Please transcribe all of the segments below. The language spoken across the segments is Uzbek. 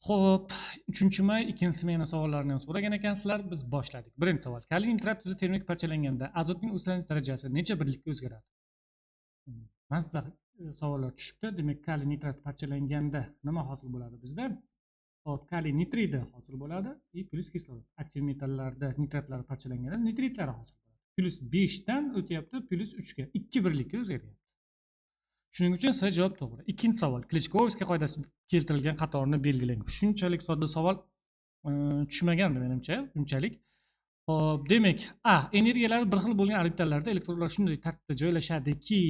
Xo'p, 3-may 2-smena savollarini ham so'ragan ekansizlar. Biz boshladik. Birinchi savol. Kaliy nitrat tuzi termik parchalanganda azotning o'zlanish darajasi necha birlikka o'zgaradi? Mazza savollar tushibdi. Demak, kaliy nitrat parchalanganda nima hosil bo'ladi bizda? Hop, kaliy nitridi hosil bo'ladi. Plus kislorod. Aktiv metallarda nitratlar parchalanganda nitritlari hosil bo'ladi. +5 dan o'tyapti +3 ga. 2 birlikka o'zgaryapti. Shuning uchun S javob to'g'ri. Ikkinchi savol. Klichkovskiy qoidasi keltirilgan qatorni belgilang. Shunchalik sodda savol tushmagandi menimcha, unchalik. Xo'p, demak, energiyalar bir xil bo'lgan orbitallarda elektronlar shunday tartibda joylashadiki,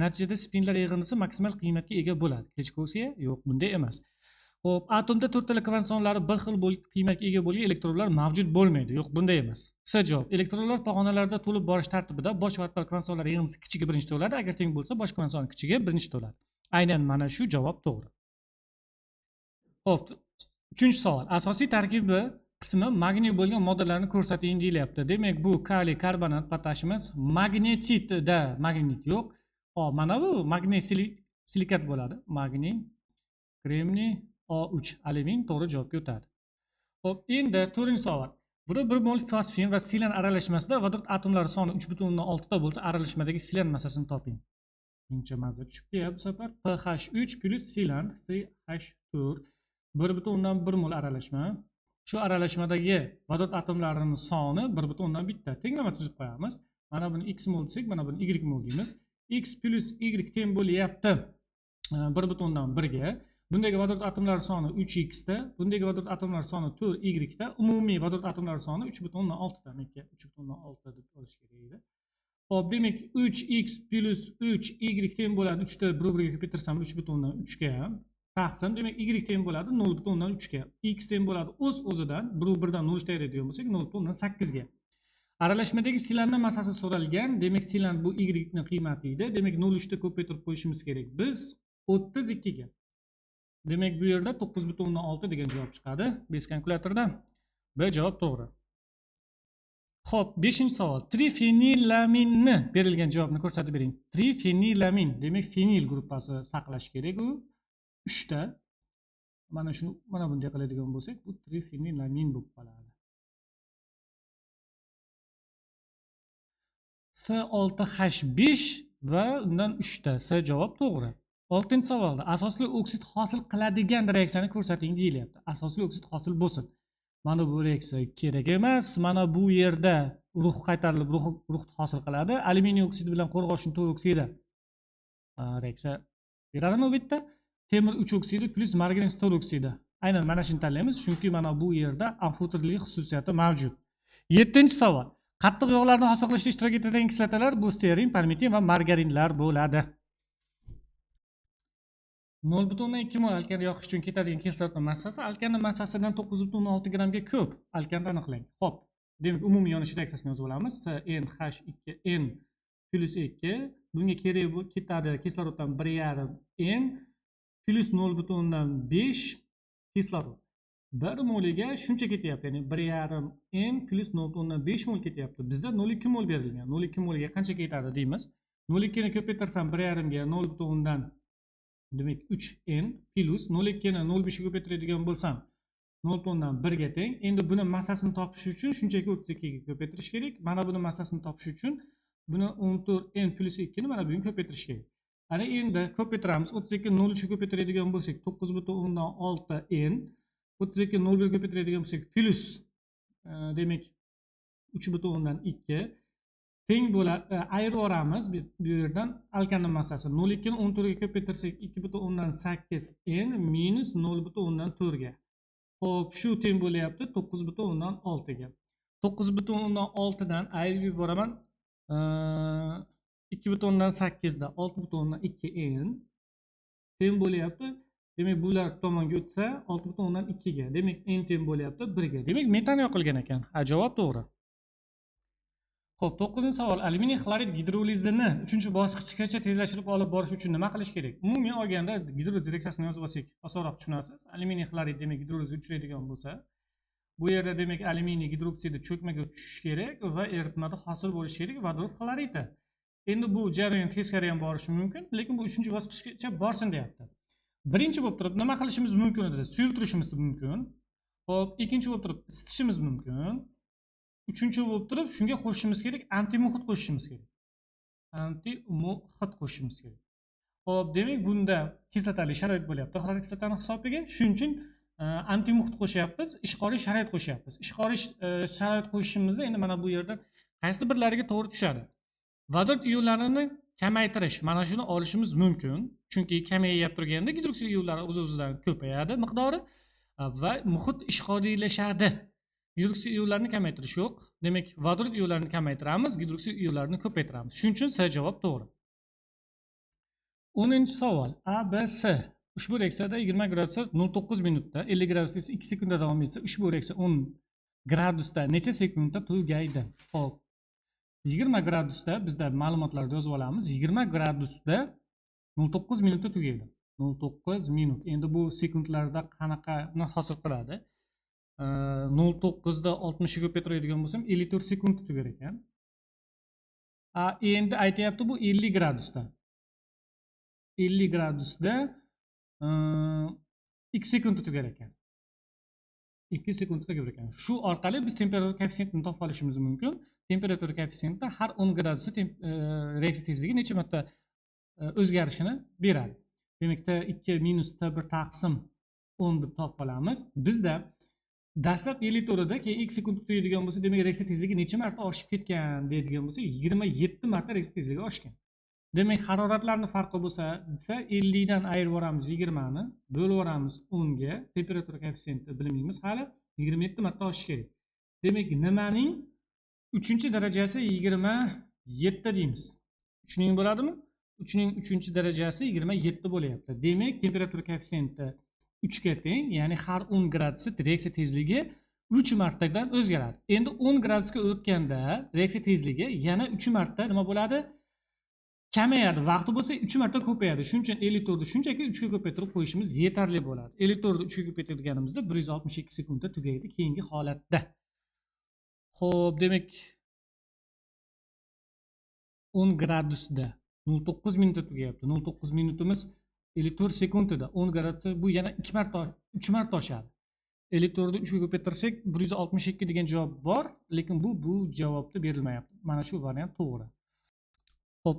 natijada spinlar yig'indisi maksimal qiymatga ega bo'ladi. Klichkovskiy yo'q, bunday emas. Xo'p, atomda to'rttala kvant bir xil qiymatga ega bo'lgan elektronlar mavjud bo'lmaydi. Yo'q, bunday emas. S javob. Elektronlar pog'onalarda to'lib borish tartibida bosh va kvant sonlar yig'indisi kichiga birinchi to'ladi, agar teng bo'lsa bosh kvant son kichiga birinchi to'ladi. Aynan mana shu javob to'g'ri. Xo'p, 3-savol. Asosiy tarkibi qismi magniy bo'lgan moddalarni ko'rsating deyilyapti. Demak, bu kaliy karbonat, potash emas, magnetitda magnit yo'q. Hop, mana bu magniy silikat bo'ladi. Magniy, kremniy, O3 alyumin to'g'ri javobga o'tadi. Xo'p, endi 4-savol. 1 mol fosfin va silan aralashmasida vodorod atomlari soni 3,6 ta bo'lsa, aralashmadagi silan massasini toping. Incha mazza tushibdi bu safar. pH3 plus silan CH4 1,1 mol aralashma. Shu aralashmadagi vodorod atomlarining soni 1,1. Tenglama tuzib qo'yamiz. Mana buni x mol desak, mana buni y mol deymiz. X plus y teng bo'lyapti 1,1 ga. Bundagi vodorod atomlari soni 3x da, bundagi vodorod atomlari soni 4y da, umumiy vodorod atomlari soni 3,6 ta. Menga 3,6 deb olish kerak edi. Xo'p, demak 3x plus 3y teng bo'ladi 3 ta 1-1 ga ko'paytirsam 3,3 ga. Taqsim, demak y teng bo'ladi 0,3 ga. X teng bo'ladi o'z-o'zidan 1 dan 0 chiqaradigan bo'lsak 0,8 ga. Aralashmadagi silanning massasi so'ralgan. Demak, silan bu y ning qiymati edi. Demak, 0,3 ta ko'paytirib qo'yishimiz kerak. Biz 32 ga. Demak, bu yerda 9,6 degan javob chiqadi. Bes kalkulyatordan. B javob to'g'ri. Xo'p, 5-savol. Trifenilaminni berilgan javobni ko'rsatib bering. Trifenilamin, demak, fenil gruppasi saqlash kerak u. 3 ta. Mana bunday qiladigan bo'lsak, bu trifenilamin bo'lib qoladi. S6H5 va undan 3 ta. S javob to'g'ri. 6-savolda asosli oksid hosil qiladigan reaksiyani ko'rsating deyilyapti. Asosli oksid hosil bo'lsin. Mana bu reaksiya kerak emas. Mana bu yerda rux qaytarilib rux hosil qiladi. Alyuminiy oksidi bilan qo'rg'oshin 4 oksidi reaksiya beradimi bu yerda? Temir 3 oksidi plus margarin 4 oksidi. Aynan mana shuni tanlaymiz, chunki mana bu yerda amfoterlik xususiyati mavjud. 7-savol. Qattiq yog'larni hosil qilishda ishtirok etadigan kislotalar bu stearin, palmitin va margarinlar bo'ladi. 0,2 mol alkanni yoqish uchun ketadigan kislorodning massasi alkanning massasidan 9,6 grammga ko'p. Alkanni aniqlang. Xo'p, demak, umumiy yonish reaksiyasini yozib olamiz. CnH2n plus 2. Bunga kerak ketadi kisloroddan 1,5 n plus 0,5 kislorod. 1 moliga shuncha ketyapti, ya'ni 1,5 n plus 0,5 mol ketyapti. Bizda 0,2 mol berilgan. 0,2 molga qancha ketadi deymiz. 0,2 ni ko'paytirsam 1,5 ga 0,1 demak 3n plus 0,2 ni 0,5 ga ko'paytiradigan bo'lsam 0,1 ga teng. Endi buni massasini topish uchun shunchaki 32 ga ko'paytirish kerak. Mana buni massasini topish uchun buni 14n plus 2 ni mana bunga ko'paytirish kerak. Ana endi ko'paytiramiz. 32 ni 0,3 ga ko'paytiradigan bo'lsak 9,6n, 32 ni 0,1 ga ko'paytiradigan bo'lsak plus demak 3,2 teng bo'ladi. Ayiraveramiz bu yerdan alkanning massasi 0,2 ni 14 ga ko'paytirsak 2,8n minus 0,4 ga. Xo'p, shu teng bo'lyapti 9,6 ga. 9,6 dan ayirib yuboraman. 2,8 da 6,2n teng bo'lyapti. Demak, bular tomonga o'tsa 6,2 ga. Demak, n teng bo'lyapti 1 ga. Demak, metan yoqilgan ekan. Javob to'g'ri. Xo'p, 9-savol. Alyuminiy xlorid gidrolizini 3-bosqichgacha tezlashtirib olib borish uchun nima qilish kerak? Umumiy olganda gidroliz reaksiyasini yozib olsak, osonroq tushunasiz. Alyuminiy xlorid demak gidrolizga uchraydigan bo'lsa, bu yerda demak alyuminiy gidroksidi cho'kmaga tushishi kerak va eritmada hosil bo'lishi kerak vodorod xloridi. Endi bu jarayon teskari ham borishi mumkin, lekin bu 3-bosqichgacha borsin deyapti. Birinchi bo'lib turib nima qilishimiz mumkin edi? Suyultirishimiz mumkin. Xo'p, ikkinchi bo'lib turib isitishimiz mumkin. Uchinchi bo'lib turib shunga qo'shishimiz kerak, antimuhit qo'shishimiz kerak. Antimuhit qo'shishimiz kerak. Xo'p, demak bunda kislotali sharoit bo'lyapti. Harorat kislotani hisobiga. Shuning uchun antimuhit qo'shyapmiz, ishqoriy sharoit qo'shyapmiz. Ishqoriy sharoit qo'shishimizda endi mana bu yerdan qaysi birlariga to'g'ri tushadi? Vodorod ionlarini kamaytirish, mana shuni olishimiz mumkin. Chunki kamayib turganda gidroksil ionlar o'z-o'zidan ko'payadi miqdori va muhit ishqoriylashadi. Gidroksil ionlarni kamaytirish yo'q. Demak, vodorod ionlarini kamaytiramiz, gidroksil ionlarni ko'paytiramiz. Shuning uchun S javob to'g'ri. 10-savol. A, B, S. Ushbu reaksiyada 20 gradusda 0.9 minutda, 50 gradusda esa 2 sekundda davom etsa, ushbu reaksiya 10 gradusda necha sekundda tugaydi? Xo'p. 20 gradusda bizda ma'lumotlarda yozib olamiz. 20 gradusda 0.9 minutda tugaydi. 0.9 minut. Endi bu sekundlarda qanaqani hosil qiladi? 0.9 da 60 ga ko'paytiradigan bo'lsam 54 sekundda tugar ekan. Endi aytayapti bu 50 gradusda. 50 gradusda 2 sekundda tugar ekan. 2 sekundda tugar ekan. Shu orqali biz temperatura koeffitsiyentini topib olishimiz mumkin. Temperatura koeffitsiyenti har 10 gradusda reaksiya tezligi necha marta o'zgarishini beradi. Demak, T2 minus T1 taqsim 10 deb topib olamiz. Bizda dastlab 54 da keyin 2 sekundda tugaydigan bo'lsa, demak reaksiya tezligi necha marta oshib ketgan deydigan bo'lsa, 27 marta reaksiya tezligi oshgan. Demak, haroratlarning farqi bo'lsa, 50 dan ayirib yuboramiz 20 ni, bo'lib yuboramiz 10 ga. Temperatura koeffitsiyenti bilmaymiz hali, 27 marta oshishi kerak. Demak, nimaning 3-darajasi 27 deymiz. 3 ning bo'ladimi? 3 ning 3-darajasi 27 bo'lyapti. Demak, temperatura koeffitsiyenti 3 ga teng, ya'ni har 10 gradusda reaksiya tezligi 3 martadan o'zgaradi. Endi 10 gradusga o'tganda reaksiya tezligi yana 3 marta nima bo'ladi? Kamayadi. Vaqti bo'lsa 3 marta ko'payadi. Shuning uchun 54 ni shunchaki 3 ga ko'paytirib qo'yishimiz yetarli bo'ladi. 54 ni 3 ga ko'paytirganimizda 162 sekundda tugaydi keyingi holatda. Xo'p, demak 10 gradusda 0.9 minutda tugayapti. 0.9 minutimiz 54 sekundda. 10 gradusda bu yana 2 marta, 3 marta oshadi. 54 ni 3 ga ko'paytirsak 162 degan javob bor, lekin bu javobda berilmayapti. Mana shu variant to'g'ri. Xo'p,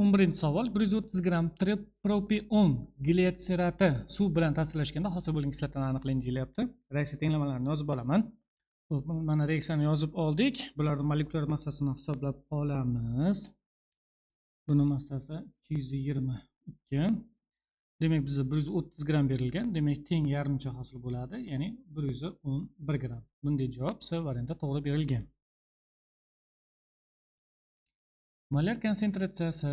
11-savol. 130 gram tripropion glitserati suv bilan ta'sirlashganda hosil bo'lgan kislotani aniqlang deyilyapti. Reaksiya tenglamalarini yozib olaman. Xo'p, mana reaksiyani yozib oldik. Bularning molekulyar massasini hisoblab olamiz. Buni massasi 222. Demak, bizga 130 gram berilgan. Demak, teng yarimcha hosil bo'ladi, ya'ni 111 gram. Bunday javob C variantida to'g'ri berilgan. Molyar konsentratsiyasi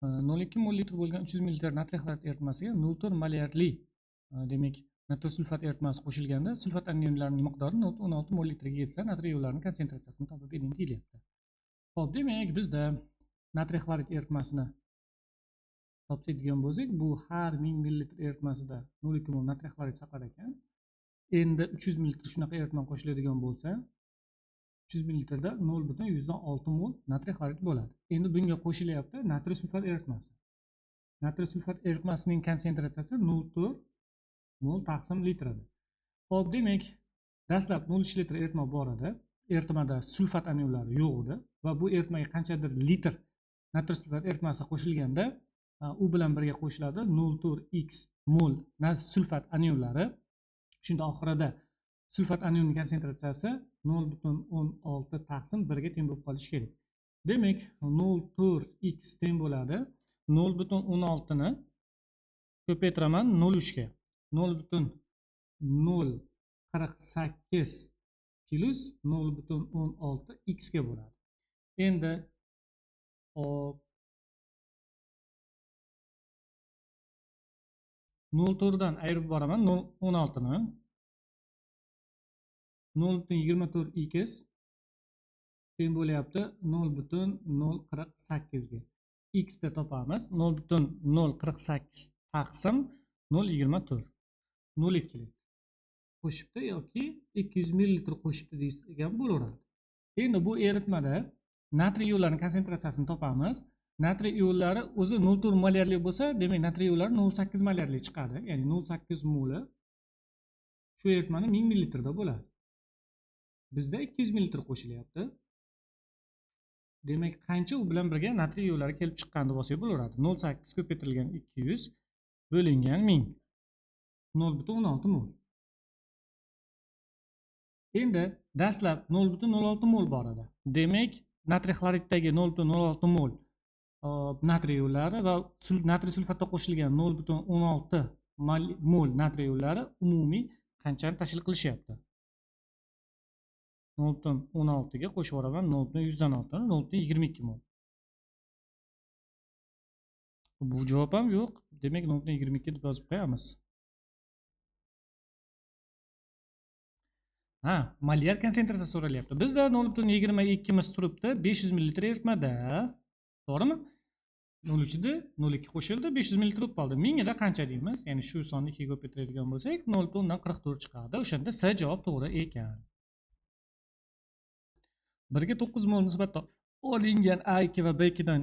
0,2 mol litr bo'lgan 300 ml natriy xlorid eritmasiga 0,4 molyarli demak natriy sulfat eritmasi qo'shilganda sulfat anionlarining miqdori 0,16 mol litrga yetsa natriy ionlarining konsentratsiyasini topib bering deyilyapti. Xo'p, demak bizda natriy xlorid eritmasini topadigan bo'lsak, bu har 1000 ml eritmasida 0,2 mol natriy xlorid saqlar ekan. Endi 300 ml shunaqa eritma qo'shiladigan bo'lsa, 300 ml da 0,6 mol natriy xlorid bo'ladi. Endi bunga qo'shilyapti natriy sulfat eritmasi. Natriy sulfat eritmasining konsentratsiyasi 0,4 mol taqsim litrdir. Xo'p, demak, dastlab 0,3 litr eritma bor edi. Eritmada sulfat anionlari yo'q edi va bu eritmaga qanchadir litr natriy sulfat eritmasi qo'shilganda, u bilan birga qo'shiladi 0,4x mol sulfat anionlari. Shunda oxirida sulfat anionining konsentratsiyasi 0,16 taqsim 1 ga teng bo'lib qolishi kerak. Demak, 0,4x teng bo'ladi 0,16 ni ko'paytiraman 0,3 ga. 0,048 plus 0,16 x ga bo'ladi. Endi hop 0,4 dan ayirib boraman 0,16 ni 0,24x teng bo'lyapti 0,048 ga. X da topamiz 0,048 taqsim 0,24 0,2 litr qo'shibdi yoki 200 ml qo'shibdi degan bo'laveradi. Endi bu eritmada natriy ionlarining konsentratsiyasini topamiz. Natriy iollari o'zi 0,4 molyarli bo'lsa, demak natriy iollari 0,8 molyarli chiqadi. Ya'ni 0,8 moli shu eritmani 1000 ml da bo'ladi. Bizda 200 ml qo'shilyapti. Demak, qancha u bilan birga natriy iollari kelib chiqqan deb olsak bo'laveradi. 0,8 ko'paytirilgan 200 bo'lingan 1000. 0,16 mol. Endi dastlab 0,06 mol bor edi. Demak, natriy xloriddagi 0,06 mol natriy iollari va natriy sulfatda qo'shilgan 0,16 mol natriy iollari umumiy qanchani tashkil qilishyapti? 0,16 ga qo'shib yuboraman 0,106 ni 0,22 mol. Bu javob ham yo'q. Demak 0,22 deb yozib qo'yamiz. Ha, molyar konsentratsiya so'ralyapti. Bizda 0,22 miz turibdi 500 ml eritmada. To'g'rimi? 0,3 0,2 qo'shildi 500 ml turib qoldi. 1000 da qancha deymiz? Ya'ni shu sonni 2 ga ko'paytiradigan bo'lsak 0,44 chiqadi. O'shanda S javob to'g'ri ekan. 1 ga 9 mol nisbatda olingan A2 va B2 dan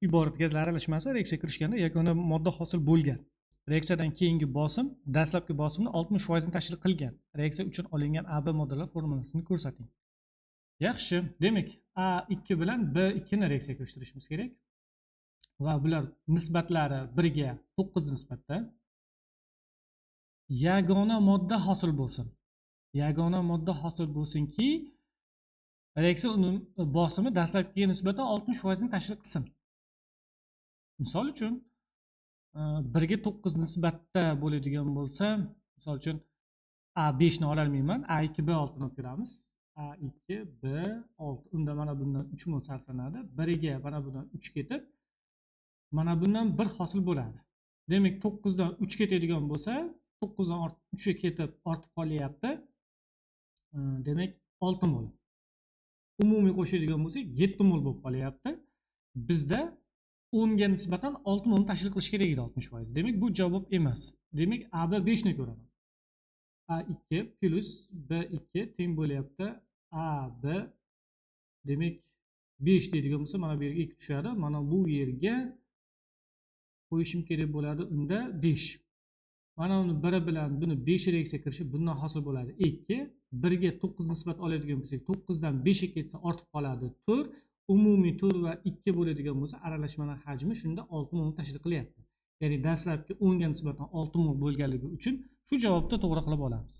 iborat gazlar aralashmasi reaksiyaga kirishganda yagona modda hosil bo'lgan. Reaksiyadan keyingi bosim dastlabki bosimning 60% ni tashkil qilgan. Reaksiya uchun olingan AB moddalar formulasini ko'rsating. Yaxshi, demak A2 bilan B2 ni reaksiyaga kirishtirishimiz kerak. Va bular nisbatlari 1 ga 9 nisbatda. Yagona modda hosil bo'lsin. Yagona modda hosil bo'lsinki, reaksiya bosimi dastlabkiga nisbatan 60% ni tashkil qilsin. Misol uchun 1 ga 9 nisbatda bo'ladigan bo'lsa, misol uchun A5 ni ololmayman, A2B6 ni olib kiramiz. A2B6. Unda mana bundan 3 mol sarflanadi. 1 ga mana bundan 3 ketib, mana bundan 1 hosil bo'ladi. Demak, 9 dan 3 ketadigan bo'lsa, 9 dan 3 ga ketib ortib qolyapti. Demak, 6 mol. Umumiy qo'shadigan bo'lsak 7 mol bo'lib qolyapti. Bizda 10 ga nisbatan 6 molni tashkil qilish kerak edi 60%. Demak, bu javob emas. Demak, AB5 ni ko'raman. A2 plus B2 teng bo'lyapti AB. Demak, 5 deydigan bo'lsa, mana bu yerga 2 tushadi. Mana bu yerga qo'yishim kerak bo'ladi unda 5. Mana uni biri bilan buni 5 reaksiya kirishi bundan hosil bo'ladi 2. 1 ga 9 nisbat oladigan bo'lsak, 9 dan 5 ga ketsa ortib qoladi 4. Umumiy 4 va 2 bo'ladigan bo'lsa, aralashmaning hajmi shunda 6 mol tashkil qilyapti. Ya'ni dastlabki 10 ga nisbatan 6 mol bo'lganligi uchun shu javobni to'g'ri qilib olamiz.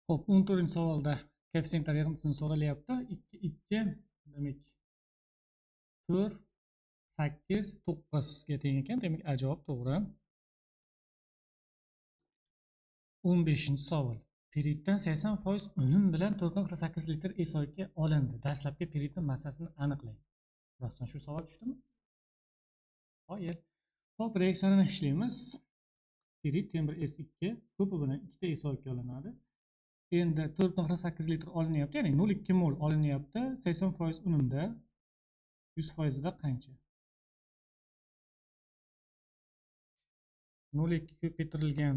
Xo'p, 14-savolda koeffitsiyentlar yig'indisini so'ralyapti. 2 2 demak 4 8 9 ga teng ekan. Demak, A javob to'g'ri. 15-savol. Piritdan 80% unum bilan 4.8 litr SO2 olindi. Dastlabki piritning massasini aniqlang. Rostdan shu savol tushdimi? Xo'p, Xo'p, reaksiyani ishlaymiz. Pirit temir S2 ko'pi bilan 2 ta SO2 olinadi. Endi 4.8 litr olinyapti, ya'ni 0,2 mol olinyapti. 80% unumda 100% da qancha? 0,2 ko'paytirilgan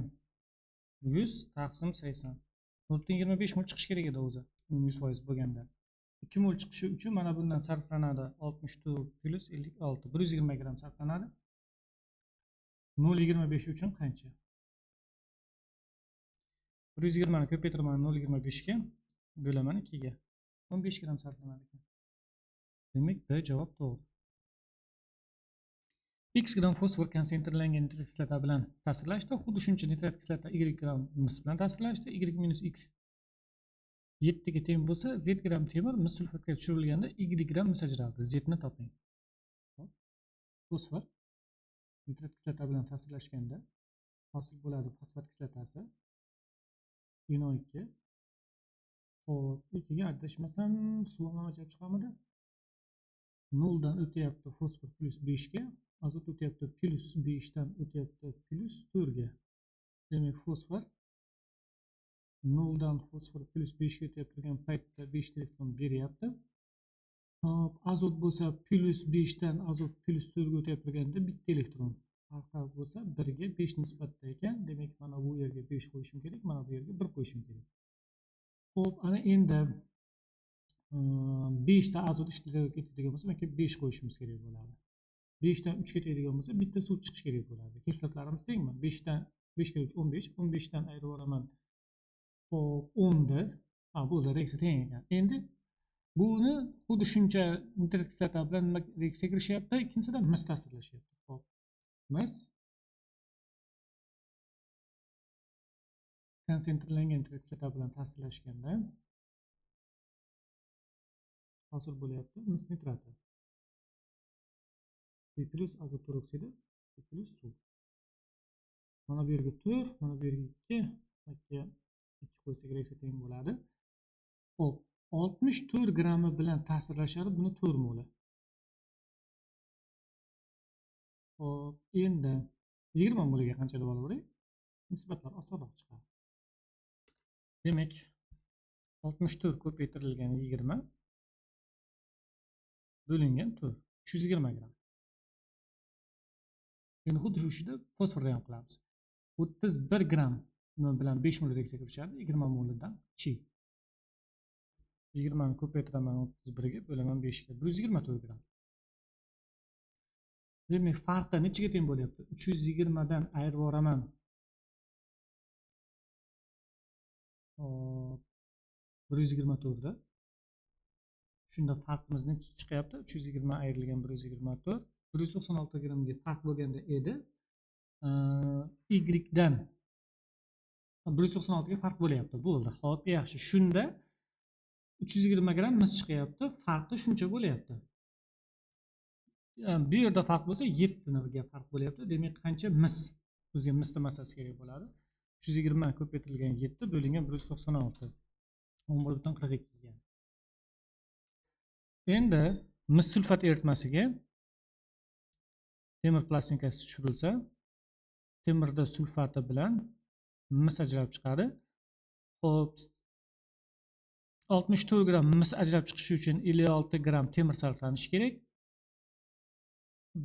100 taqsim 80. 0,25 mol chiqish kerak edi o'zi 100% bo'lganda. 2 mol chiqishi uchun mana bundan sarflanadi 64 plus 56 120 gram sarflanadi. 0,25 uchun qancha? 120 ni ko'paytiraman 0,25 ga bo'laman 2 ga 15 gram sarflanadi ekan. Demak, B javob to'g'ri. X gram fosfor konsentrlangan nitrat kislota bilan ta'sirlashdi. Xuddi shuncha nitrat kislota Y gram mis bilan ta'sirlashdi. Y minus X 7 ga teng bo'lsa, Z gram temir mis sulfatga tushirilganda Y gram mis ajraldi. Z ni toping. Fosfor nitrat kislota bilan ta'sirlashganda hosil bo'ladi fosfat kislotasi. NO2. Xo'p, 2 ga adashmasam suv ham ajrab chiqamidi? 0 dan o'tyapti fosfor plus 5 ga, azot o'tyapti plus 5 dan o'tyapti plus 4 ga. Demak, fosfor 0 dan fosfor plus 5 ga o'tayotgan paytda 5 elektron beryapti. Hop, azot bo'lsa plus 5 dan azot plus 4 ga o'tayotganda bitta elektron. Farqi bo'lsa 1 ga 5 nisbatda ekan. Demak, mana bu yerga 5 qo'yishim kerak, mana bu yerga 1 qo'yishim kerak. Xo'p, ana endi 5 ta azot ishtirok etadigan bo'lsa, menga 5 qo'yishimiz kerak bo'ladi. 5 dan 3 ketadigan bo'lsa, bitta suv chiqish kerak bo'ladi. Kislotlarimiz tengmi? 5 dan 5 ga 3 15, 15 dan ayirib yuboraman. Xo'p, 10 da. Ha, bo'ldi, reaksiya teng ekan. Endi buni xuddi shuncha nitrit kislota bilan nima reaksiya kirishyapti? Ikkinchisida mis ta'sirlashyapti. Xo'p. Mis konsentrlangan nitrit kislota bilan ta'sirlashganda hosil bo'lyapti mis nitrati. plus azot peroksidi plus suv. Mana bu yerga 4, mana bu yerga 2, yoki 2 qo'ysak reaksiya teng bo'ladi. Xo'p, 64 grammi bilan ta'sirlashadi, buni 4 moli. Xo'p, endi 20 moliga qancha deb olaveray? Nisbatlar osonroq chiqadi. Demak, 64 ko'paytirilgan 20 bo'lingan 4, 320 gram. Endi xuddi shu ishni fosforda ham qilamiz. 31 gram nima bilan 5 mol reaksiya kirishadi, 20 molidan chi. 20 ni ko'paytiraman 31 ga, bo'laman 5 ga, 124 gram. Demak, farqi nechaga teng bo'lyapti? 320 dan ayirib yuboraman. Hop, 124 da. Shunda farqimiz necha chiqyapti? 320 ayrilgan 124. 196 gramga farq bo'lganda edi. Y dan 196 ga farq bo'lyapti. Bo'ldi. Xo'p, yaxshi. Shunda 320 gram mis chiqyapti. Farqi shuncha bo'lyapti. Bu yerda farq bo'lsa 7 ga farq bo'lyapti. Demak, qancha mis? Bizga misni massasi kerak bo'ladi. 320 ko'paytirilgan 7 bo'lingan 196. 11.42 ga. Endi mis sulfat eritmasiga temir plastinkasi tushirilsa, temirda sulfati bilan mis ajralib chiqadi. Xo'p, 64 gram mis ajralib chiqishi uchun 56 gram temir sarflanishi kerak.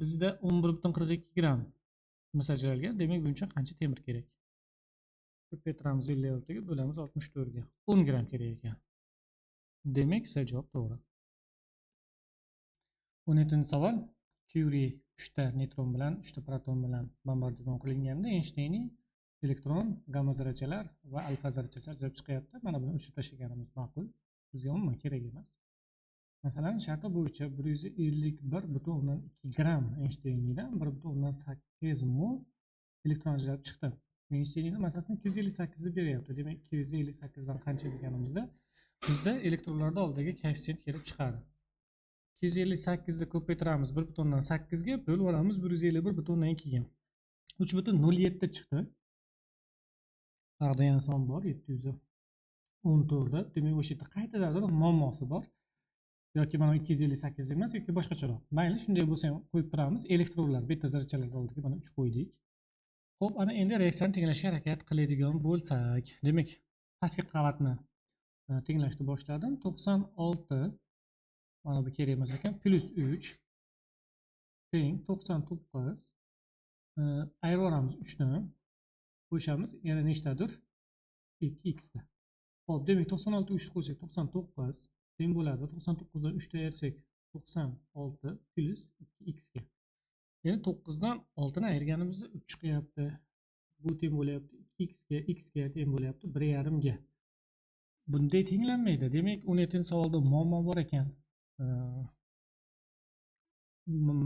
Bizda 11.42 gram mis ajralgan. Demak, buncha qancha temir kerak? Ko'paytiramiz 56 ga, bo'lamiz 64 ga. 10 gram kerak ekan. Demak, javob to'g'ri. 17-savol. Curie 3 ta neutron bilan 3 ta proton bilan bombardimon qilinganda Einsteinning elektron, gamma zarrachalar va alfa zarrachasi ajralib chiqyapti. Mana buni o'chirib tashlaganimiz ma'qul. Bizga umuman kerak emas. Masalan, sharti bo'yicha 151.2 gram Einsteindan 1.8 mol elektron ajralib chiqdi. Einsteinning massasini 258 deb beryapti. Demak, 258 dan qancha deganimizda bizda elektronlarda oldagi koeffitsient kelib chiqadi. 258 ni ko'paytiramiz 1.8 ga, bo'lib olamiz 151.2 ga. 3.07 chiqdi. Aqdayan son bor 714 da. Demak, o'sha yerda qaytadadir muammosi bor. Yoki mana 258 emas, yoki boshqacharoq. Mayli, shunday bo'lsa ham qo'yib turamiz. Elektronlar beta zarrachalar oldiga mana 3 qo'ydik. Xo'p, ana endi reaksiyani tenglashga harakat qiladigan bo'lsak, demak, pastki qavatni tenglashni boshladim. 96 mana bu kerak emas ekan, plus 3 teng 99. Ayirib yuboramiz 3 ni. Qo'shamiz, yana nechtadir? 2x da. Xo'p, demak 96 3 qo'shsak 99 teng bo'ladi. 99 dan 3 ta ayirsak 96 plus 2x ga. Ya'ni 9 dan 6 ni ayirganimizda 3 chiqyapti. Bu teng bo'lyapti 2x ga, x ga teng bo'lyapti 1.5 ga. Bunday tenglanmaydi. Demak, 17-savolda muammo bor ekan.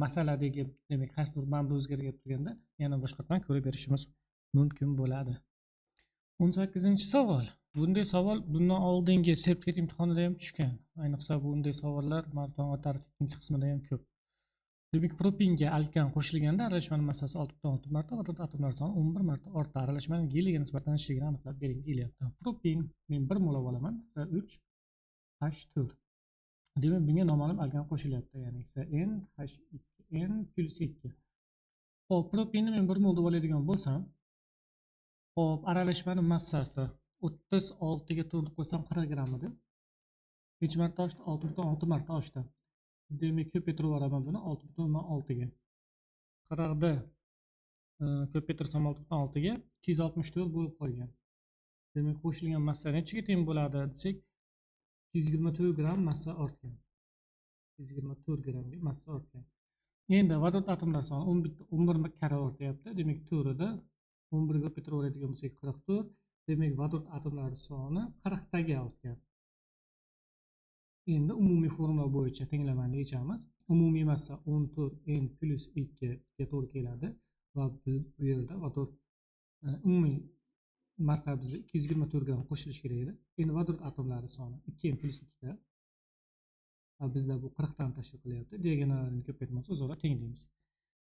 Masaladagi, demak, qaysidir manba o'zgarib turganda yana boshqatdan ko'rib berishimiz mumkin bo'ladi. 18-savol. Bunday savol bundan oldingi sertifikat imtihonida ham tushgan. Ayniqsa bunday savollar maraton tartib ikkinchi qismida ham ko'p. Demak, propinga alkan qo'shilganda aralashmaning massasi 6.6 marta, atomlar soni 11 marta ortadi. Aralashmaning geliga nisbatan ishligini aniqlab bering deyilyapti. Propin men 1 mol olaman, C3H4. Demak, bunga noma'lum alkan qo'shilyapti, ya'ni CnH2n plus 2. Xo'p, propinni men 1 mol deb oladigan bo'lsam, xo'p, aralashmaning massasi 36 ga 4 qo'ysam 40 gram edi. Necha marta oshdi? 6.6 marta oshdi. Demak, ko'paytirib yuboraman buni 6.6 ga. 40 da ko'paytirsam 6.6 ga 264 bo'lib qolgan. Demak, qo'shilgan massa nechaga teng bo'ladi desak, 224 gramm massa ortgan. 224 grammga massa ortgan. Endi vodorod atomlari soni 11 karra ortyapti. Demak, to'rida 11 ga ko'taraveradigan bo'lsak 44. Demak, vodorod atomlari soni 40 taga ortgan. Endi umumiy formula bo'yicha tenglamani yechamiz. Umumiy massa 14 n plus 2 ga to'g'ri keladi va biz bu yerda vodorod umumiy massa bizga 224 gramm qo'shilishi kerak edi. Endi vodorod atomlari soni 2n plus 2 da. Va bizda bu 40 dan tashkil qilyapti. Diagonalini ko'paytmoq o'zaro teng deymiz.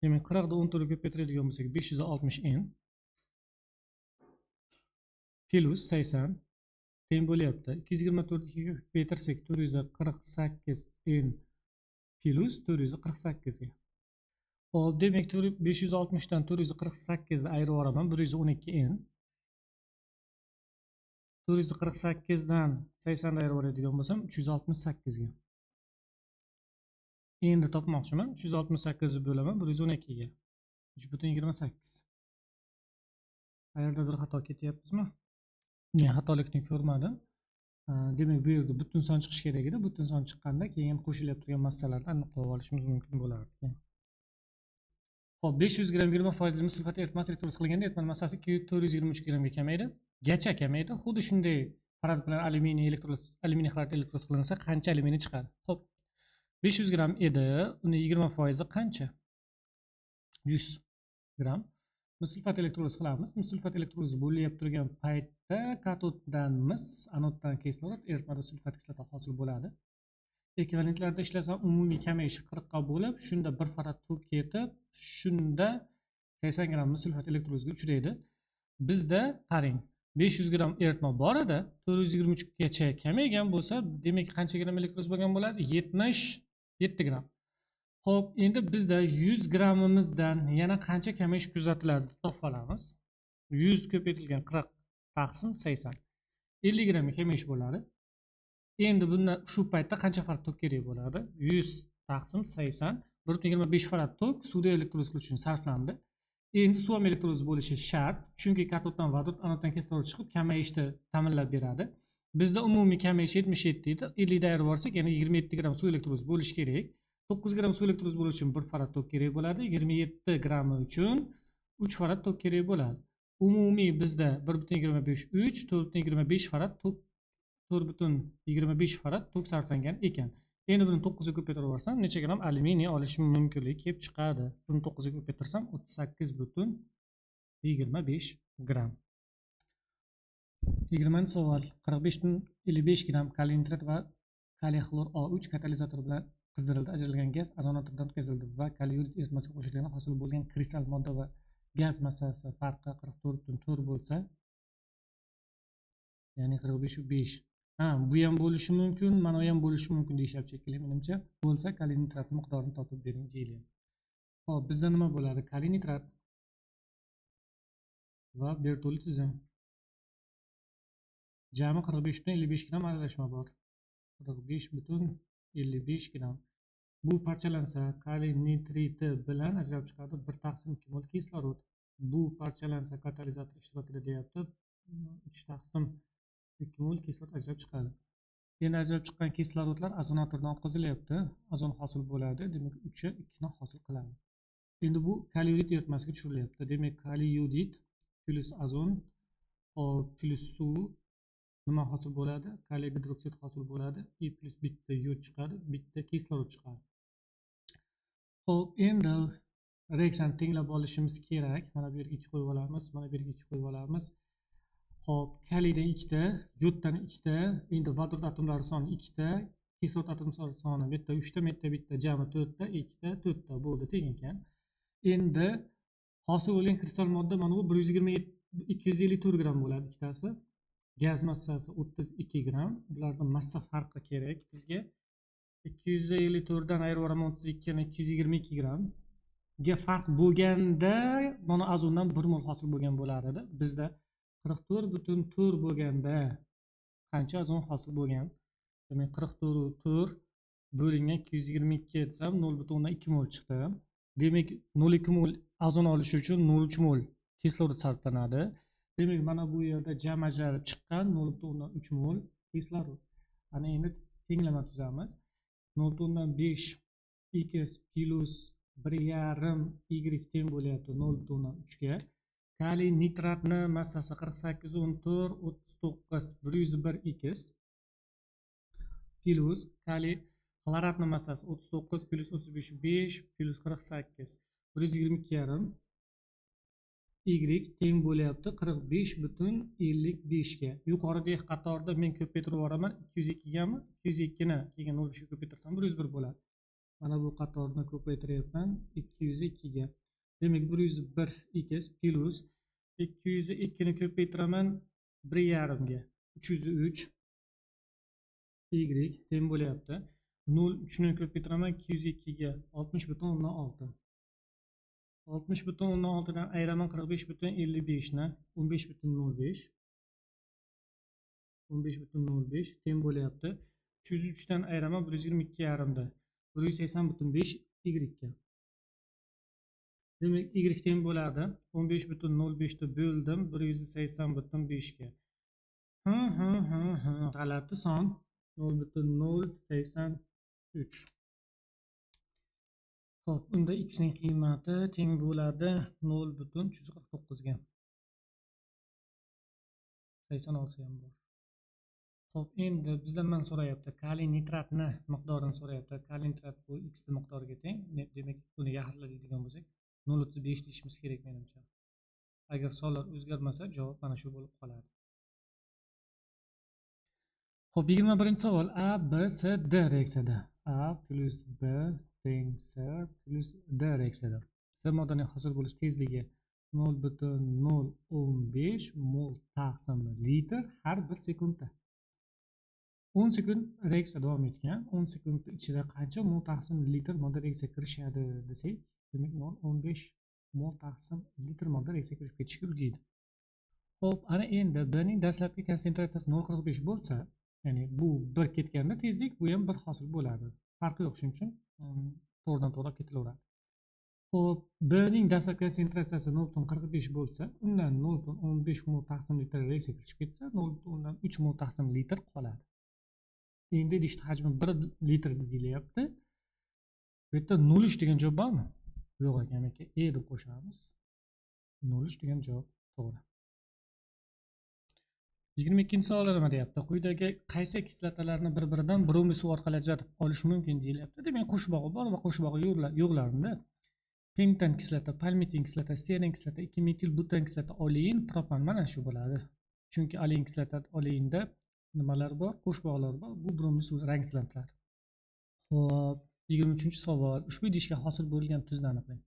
Demak, 40 da 14 ga ko'paytiradigan bo'lsak 560 n plus 80 teng bo'lyapti. 224 ga ko'paytirsak 448 n plus 448 ga. Xo'p, demak 560 dan 448 ni ayirib yuboraman. 112 n. 448 dan 80 ni ayirib yuboradigan bo'lsam 368 ga. Endi topmoqchiman. 368 ni bo'laman 112 ga. 3,28. Qayerdadir xato ketyapmizmi? Men xatolikni ko'rmadim. Demak, bu yerda butun son chiqishi kerak edi. Butun son chiqqanda keyin qo'shilib turgan massalarni aniqlab olishimiz mumkin bo'lardi. Xo'p, 500 gramm 20% mis sulfat eritmasi elektroz qilganda eritma massasi 423 grammga kamaydi. Gacha kamaydi. Xuddi shunday parad bilan alyuminiy xlorid elektroz qilinsa qancha alyuminiy chiqadi? Xo'p, 500 gramm edi. Uni 20% qancha? 100 gramm. Mis sulfat elektroz qilamiz. Mis sulfat elektroz bo'layib turgan paytda katoddan mis, anoddan kislorod, eritmada sulfat kislota hosil bo'ladi. Ekvivalentlarda ishlasam umumiy kamayish 40 ga bo'lib, shunda 1 farad tok ketib, shunda 80 gramm mis sulfat elektrozga uchraydi. Bizda qarang, 500 gramm eritma bor edi, 423 gacha kamaygan bo'lsa, demak qancha gramm elektroz bo'lgan bo'ladi? 77 gramm. Xo'p, endi bizda 100 grammimizdan yana qancha kamayish kuzatiladi deb topib olamiz. 100 ko'paytirilgan 40 taqsim 80. 50 grammga kamayish bo'ladi. Endi bundan shu paytda qancha farad tok kerak bo'ladi? 100 taqsim 80 1,25 farad tok suvda elektroz qilish uchun sarflandi. Endi suv ham elektroz bo'lishi shart, chunki katoddan vodorod, anoddan kislorod chiqib kamayishni ta'minlab beradi. Bizda umumiy kamayish 77 edi. 50 dan ayirib yuborsak, yana 27 gramm suv elektroz bo'lishi kerak. 9 gramm suv elektroz bo'lishi uchun 1 farad tok kerak bo'ladi. 27 gramm uchun 3 farad tok kerak bo'ladi. Umumiy bizda 1,25 3 4,25 farad tok 4,25 farad tok sarflangan ekan. Endi buni 9 ga ko'paytirib yuborsam, necha gramm alyuminiy olishim mumkinligi kelib chiqadi. Buni 9 ga ko'paytirsam 38,25 gramm. 20-savol. 45,55 gramm kaliy nitrat va kaliy xlor O3 katalizator bilan qizdirildi. Ajralgan gaz ozonatordan o'tkazildi va kaliy yo'l eritmasiga qo'shilganda hosil bo'lgan kristal modda va gaz massasi farqi 44,4 bo'lsa, ya'ni 45,5. Bu ham bo'lishi mumkin, mana bu ham bo'lishi mumkin deyishyapti shekilli menimcha. Bo'lsa, kaliy nitrat miqdorini topib bering deyilyapti. Xo'p, bizda nima bo'ladi? Kaliy nitrat va Bertolli tizim. Jami 45,55 gramm aralashma bor. 45,55 gramm. Bu parchalansa, kaliy nitriti bilan ajralib chiqadi 1 taqsim 2 mol kislorod. Bu parchalansa katalizator ishtirokida deyapti 3 taqsim 2 mol kislorod ajralib chiqadi. Endi ajralib chiqqan kislorodlar ozonatordan o'tkazilyapti. Ozon hosil bo'ladi. Demak, 3 ga 2 ni hosil qiladi. Endi bu kaliy yodid eritmasiga tushirilyapti. Demak, kaliy yodid plus ozon plus suv nima hosil bo'ladi? Kaliy gidroksid hosil bo'ladi. E plus bitta yod chiqadi, bitta kislorod chiqadi. Xo'p, endi reaksiyani tenglab olishimiz kerak. Mana bu yerga 2 qo'yib olamiz, mana bu yerga 2 qo'yib olamiz. Xo'p, kaliydan 2 ta, yoddan 2 ta, endi vodorod atomlari soni 2 ta, kislorod atomlari soni bitta 3 ta, bitta jami 4 ta, 2 ta, 4 ta bo'ldi, teng ekan. Endi hosil bo'lgan kristal modda mana bu 254 gramm bo'ladi ikkitasi. Gaz massasi 32 gramm. Bularning massa farqi kerak bizga. 254 dan ayirib yuboraman 32 ni 222 gramm. Ga farq bo'lganda mana ozondan 1 mol hosil bo'lgan bo'lar edi. Bizda 44,4 bo'lganda qancha ozon hosil bo'lgan? Demak, 44,4 bo'lingan 222 desam 0,2 mol chiqdi. Demak, 0,2 mol ozon olish uchun 0,3 mol kislorod sarflanadi. Demak, mana bu yerda jam ajralib chiqqan 0,3 mol kislorod. Ana endi tenglama tuzamiz. 0,5 x plus 1,5 y teng bo'lyapti 0,3 ga. Kaliy nitratni massasi 48,14 39 101 x plus kaliy xloratni massasi 39 plus 35 5 plus 48 122,5 y teng bo'lyapti 45,55 ga. Yuqoridagi qatorda men ko'paytirib yuboraman 202 gami, 202 ni keyin 0,5 ga ko'paytirsam 101 bo'ladi. Mana bu qatorni ko'paytiryapman 202 ga. Demak 101 x plus 202 ni ko'paytiraman 1,5 ga 303 y teng bo'lyapti. 0,3 ni ko'paytiraman 202 ga 60,6. 60,6 dan ayiraman 45,55 ni 15,05 15,05 teng bo'lyapti. 303 dan ayiraman 122,5 da 180,5 y ga. Demak y teng bo'ladi 15,05 da bo'ldim 180,5 ga. G'alati son 0,083. Xo'p, unda x ning qiymati teng bo'ladi 0,349 ga. 86 ham bor. Xo'p, endi bizdan mana so'rayapti. Kaliy nitratni miqdorini so'rayapti. Kaliy nitrat bu x ning miqdoriga teng. Demak, buni yaxshilaydigan bo'lsak, 0,5 deyishimiz kerak menimcha. Agar sonlar o'zgarmasa, javob mana shu bo'lib qoladi. Xo'p, 21-savol. A, B, C, D reaksiyada. A plus B teng C plus D reaksiyada. C moddasining hosil bo'lish tezligi 0,015 mol taqsim litr har 1 sekundda. 10 sekund reaksiya davom etgan. 10 sekund ichida qancha mol taqsim litr modda reaksiyaga kirishadi desak, demak 0,15 mol taqsim litr modda reaksiyaga kirib ketishga ulguradi. Xo'p, ana endi B ning dastlabki konsentratsiyasi 0,45 bo'lsa, ya'ni bu 1 ketganda tezlik, bu ham 1 hosil bo'ladi. Farqi yo'q, shuning uchun to'g'ridan to'g'ri ketilaveradi. Xo'p, B ning dastlabki konsentratsiyasi 0,45 bo'lsa, undan 0,15 mol taqsim litr reaksiyaga kirib ketsa, 0,3 mol taqsim litr qoladi. Endi idishni hajmi 1 litr deyilyapti. Bu yerda 0,3 degan javob bormi? Yo'q ekan, aka. E deb qo'shamiz. 0,3 degan javob to'g'ri. 22-savol nima deyapti? Quyidagi qaysi kislotalarni bir-biridan bromli suv orqali ajratib olish mumkin deyilyapti. Demak, qo'shbog'i bor va qo'shbog'i yo'qlarida pentan kislota, palmitin kislota, seren kislota, 2-metil butan kislota, olein, propan mana shu bo'ladi. Chunki olein kislota, oleinda nimalar bor? Qo'shbog'lar bor. Bu bromli suv rangsizlantiradi. Xo'p, 23-savol. Ushbu idishga hosil bo'lgan tuzni aniqlang.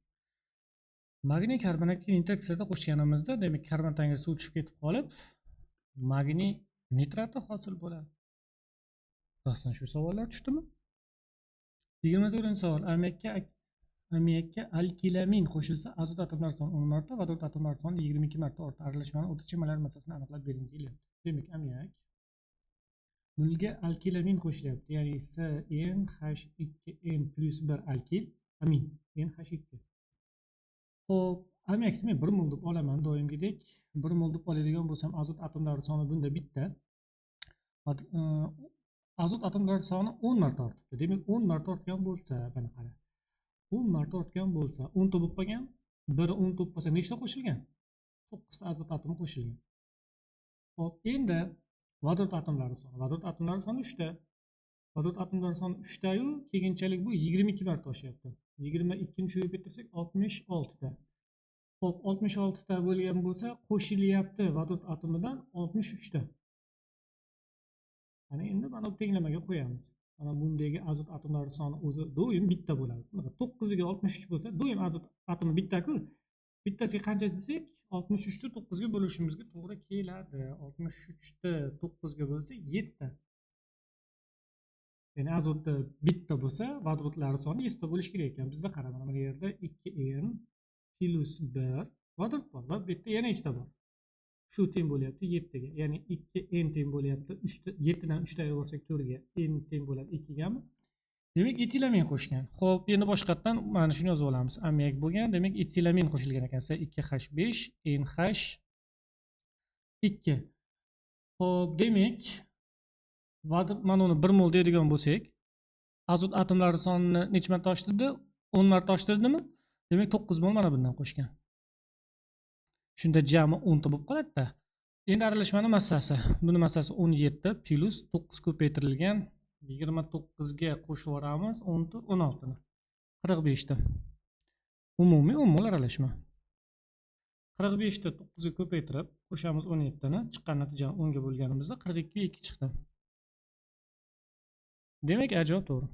Magniy karbonatga nitrat kislota qo'shganimizda, demak, karbon tangi suv tushib ketib qolib, magniy nitrati hosil bo'ladi. Rostdan shu savollar tushdimi? 24-savol. Ammiakka alkilamin qo'shilsa, azot atomlari soni 10 marta, vodorod atomlari soni 22 marta ortadi. Aralashmani o'rtacha molar massasini aniqlab bering deyilyapti. Demak, ammiak bunga alkilamin qo'shilyapti, ya'ni CnH2n plus 1 alkil amin NH2. Xo'p, ammiakni men 1 mol deb olaman doimgidek. 1 mol deb oladigan bo'lsam, azot atomlari soni bunda bitta. Azot atomlari soni 10 marta ortibdi. Demak, 10 marta ortgan bo'lsa, mana qara. 10 marta ortgan bo'lsa, 10 ta bo'lib qolgan. 1 10 ta bo'lsa, nechta qo'shilgan? 9 ta azot atomi qo'shilgan. Xo'p, endi vodorod atomlari soni. Vodorod atomlari soni 3 ta. Vodorod atomlari soni 3 ta yu, keyinchalik bu 22 marta oshyapti. 22 ni shu yerga bitirsak 66 ta. Xo'p, 66 ta bo'lgan bo'lsa, qo'shilyapti vodorod atomidan 63 ta. Mana endi mana bu tenglamaga qo'yamiz. Mana bundagi azot atomlari soni o'zi doim bitta bo'ladi. 9 ga 63 bo'lsa, doim azot atomi bitta-ku. Bittasiga qancha desak, 63 ni 9 ga bo'lishimizga to'g'ri keladi. 63 ni 9 ga bo'lsa 7 ta. Ya'ni azotda bitta bo'lsa, vodorodlar soni 7 ta bo'lishi kerak ekan. Bizda qara, mana bu yerda 2n plus 1 vodorod bor va bu yerda yana 2 ta bor. Shu teng bo'lyapti 7 ga. Ya'ni 2n teng bo'lyapti 7 dan 3 ta ayirib olsak 4 ga, n teng bo'ladi 2 gami. Demak, etilamin qo'shgan. Xo'p, endi boshqatdan mana shuni yozib olamiz. Ammiak bo'lgan, demak, etilamin qo'shilgan ekan. 2H5 NH2. Xo'p, demak, mana uni 1 mol deydigan bo'lsak, azot atomlari sonini necha marta oshtirdi? 10 marta oshtirdimi? Demak 9 mol mana bundan qo'shgan. Shunda jami 10 ta bo'lib qoladi-da. Endi aralashmani massasi. Buni massasi 17 plus 9 ko'paytirilgan 29 ga qo'shib yuboramiz 10 ta 16 ni. 45 ta. Umumiy 10 mol aralashma. 45 ta 9 ga ko'paytirib qo'shamiz 17 ni. Chiqqan natijani 10 ga bo'lganimizda 42 ga 2 chiqdi. Demak, javob to'g'ri.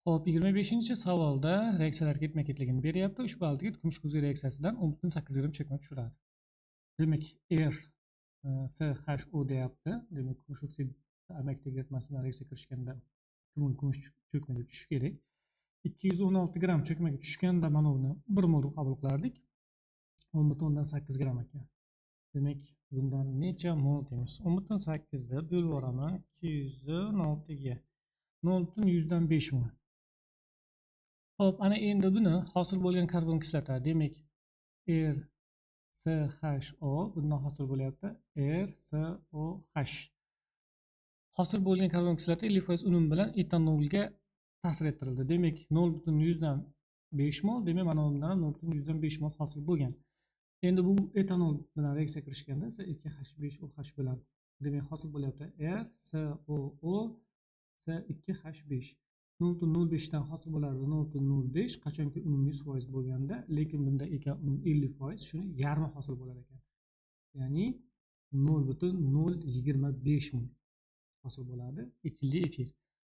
Xo'p, 25-savolda reaksiyalar ketma-ketligini beryapti. Ushbu aldegid kumush kuzgi reaksiyasidan 10.8 gram cho'kma tushiradi. Demak, RCHO deyapti. Demak, kumush oksid amakdagi eritmasidan reaksiya kirishganda kumush cho'kmaga tushishi kerak. 216 gram cho'kmaga tushganda mana buni 1 mol deb qabul qilardik. 10.8 gram ekan. Demak, bundan necha mol deymiz? 10.8 da bo'lib yuboraman 216 ga. 0.105 mol. Xo'p, ana endi buni hosil bo'lgan karbon kislota, demak RCHO bundan hosil bo'lyapti RCOH. Hosil bo'lgan karbon kislota 50% unum bilan etanolga ta'sir ettirildi. Demak, 0.105 mol, demak mana bundan 0.105 mol hosil bo'lgan. Endi bu etanol bilan reaksiya kirishganda esa 2H5OH bilan demak hosil bo'lyapti RCOO C2H5. 0.05 dan hosil bo'lardi 0.05 qachonki unum 100% bo'lganda, lekin bunda ekan unum 50%, shuni yarmi hosil bo'lar ekan. Ya'ni 0.025 mol hosil bo'ladi etilli efir.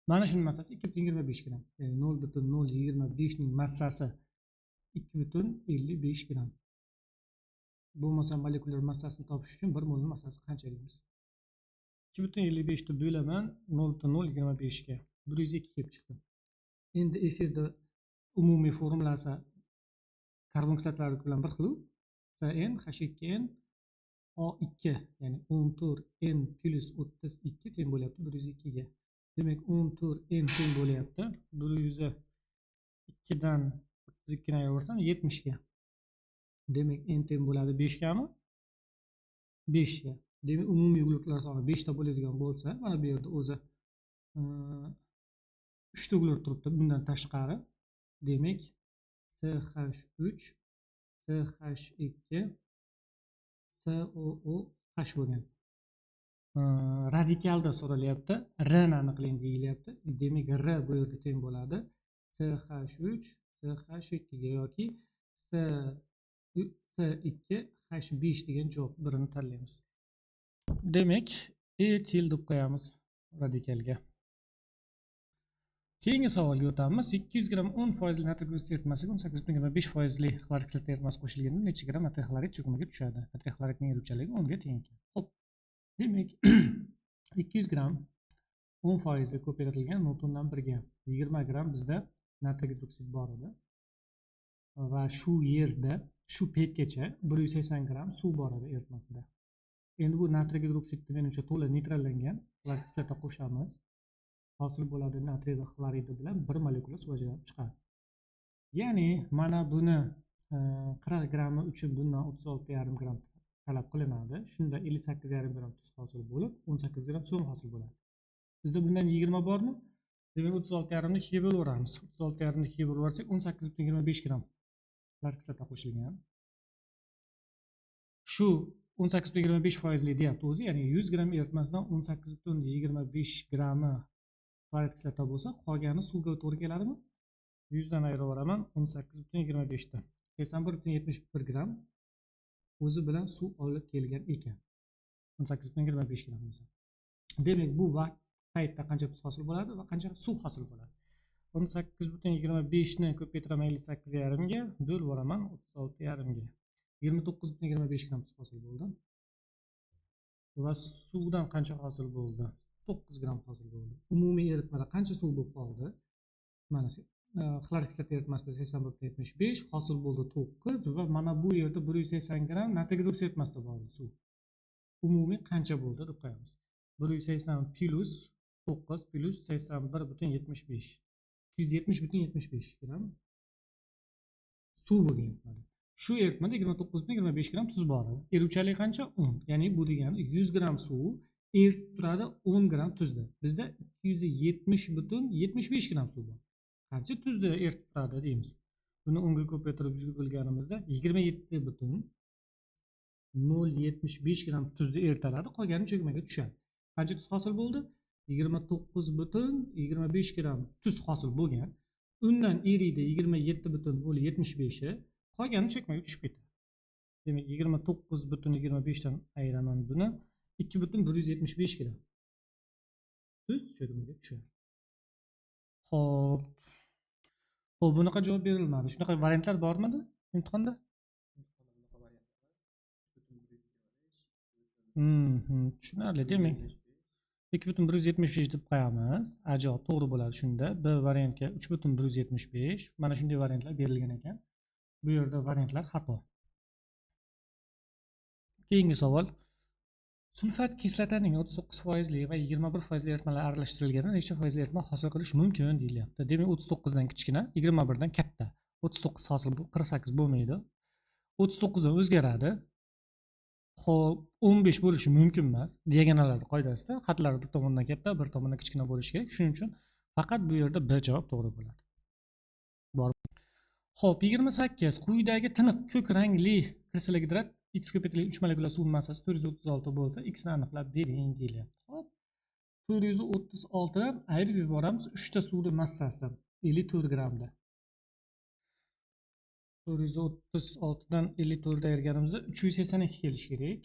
Mana shuning massasi 2.25 gram. Ya'ni 0.025 ning massasi 2.55 gram. Bo'lmasa molekulyar massasini topish uchun 1 molning massasi qancha deymiz? 2.55 ni bo'laman 0.025 ga. 102 kelib chiqdi. Endi efirda umumiy formulasi karbon kislotalari bilan bir xil. CnH2n O2, ya'ni 14n plus 32 teng bo'lyapti 102 ga. Demak, 14n teng bo'lyapti 102 dan 32 ni ayirib 70 ga. Demak, n teng bo'ladi 5 gami? 5 ga. Demak, umumiy uglerudlar soni 5 ta bo'ladigan bo'lsa, mana bu yerda o'zi 3 ta uglerd turibdi bundan tashqari. Demak, CH3, CH2, COOH bo'lgan. Radikalda so'ralyapti. R ni aniqlang deyilyapti. Demak, R bu yerda teng bo'ladi CH3, CH2 ga yoki C2H5 degan javob birini tanlaymiz. Demak, etil deb qo'yamiz radikalga. Keyingi savolga o'tamiz. 200 gram 10% natriy oksid eritmasiga 18.5% xlorid kislota eritmasi qo'shilganda necha gram natriy xlorid cho'kmaga tushadi? Natriy xloridning erituvchanligi 10 ga teng ekan. Xo'p. Demak, 200 gram 10% ga ko'paytirilgan 0.1 ga 20 gram bizda natriy gidroksid bor edi. Va shu yerda, shu paytgacha 180 gram suv bor edi eritmasida. Endi bu natriy gidroksidni menimcha to'la neytrallangan xlorid kislota qo'shamiz. Hosil bo'ladi natriy xloridi bilan 1 molekula suv ajralib chiqadi. Ya'ni mana buni 40 grammi uchun bundan 36,5 gram talab qilinadi. Shunda 58,5 gram tuz hosil bo'lib, 18 gram suv hosil bo'ladi. Bizda bundan 20 bormi? Demak, 36,5 ni 2 ga bo'lib o'ramiz. 36,5 ni 2 ga bo'lib o'rsak 18,25 gram xlorid kislota qo'shilgan. Shu 18,25% deyapti o'zi, ya'ni 100 gram eritmasidan 18,25 grammi xlorid kislota bo'lsa, qolgani suvga to'g'ri keladimi? 100 dan ayirib yuboraman 18,25 dan. 81,71 gram o'zi bilan suv olib kelgan ekan. 18,25 gram bo'lsa. Demak, bu vaqt paytda qancha tuz hosil bo'ladi va qancha suv hosil bo'ladi? 18,25 ni ko'paytiraman 58,5 ga, bo'lib yuboraman 36,5 ga. 29,25 gram tuz hosil bo'ldi. Va suvdan qancha hosil bo'ldi? 9 gram hosil bo'ldi. Umumiy eritmada qancha suv bo'lib qoldi? Mana shu xlorid kislota eritmasida 81,75 hosil bo'ldi 9 va mana bu yerda 180 gram natriy gidroksid eritmasida bor suv. Umumiy qancha bo'ldi deb qo'yamiz. 180 plus 9 plus 81,75 270,75 gram suv bo'lgan eritmada. Shu eritmada 29,25 gram tuz bor edi. Eruvchanlik qancha? 10. Ya'ni bu degani 100 gram suv eritib turadi 10 gram tuzni. Bizda 270,75 gram suv bor. Qancha tuzni eritib turadi deymiz. Buni 10 ga ko'paytirib 100 ga bo'lganimizda 27,075 gram tuzni eritiladi, qolgani cho'kmaga tushadi. Qancha tuz hosil bo'ldi? 29,25 gram tuz hosil bo'lgan. Undan eriydi 27,75i, qolgani cho'kmaga tushib ketadi. Demak 29,25 dan ayiraman buni. 2,175 gram tuz cho'kmaga tushadi. Xo'p. Xo'p, bunaqa javob berilmadi. Shunaqa variantlar bormidi imtihonda? Tushunarli. Demak 2,175 deb qo'yamiz. A javob to'g'ri bo'ladi shunda. B variantga 3,175. Mana shunday variantlar berilgan ekan. Bu yerda variantlar xato. Keyingi savol. Sulfat kislotaning 39% va 21% eritmalar aralashtirilganda necha foizli eritma hosil qilish mumkin deyilyapti. Demak 39 dan kichkina, 21 dan katta. 39 hosil 48 bo'lmaydi. 39 dan o'zgaradi. Xo'p, 15 bo'lishi mumkin emas. Diagonalar qoidasida xatlar bir tomondan katta, bir tomondan kichkina bo'lishi kerak. Shuning uchun faqat bu yerda B javob to'g'ri bo'ladi. Bor. Xo'p, 28 quyidagi tiniq ko'k rangli kristallohidrat X ko'paytirilgan 3 molekulyar suv massasi 436 bo'lsa, X ni aniqlab bering deyilyapti. Xo'p. 436 dan ayirib yuboramiz. 3 ta suvning massasi 54 gramda. 436 dan 54 ga ayirganimizda 382 kelishi kerak.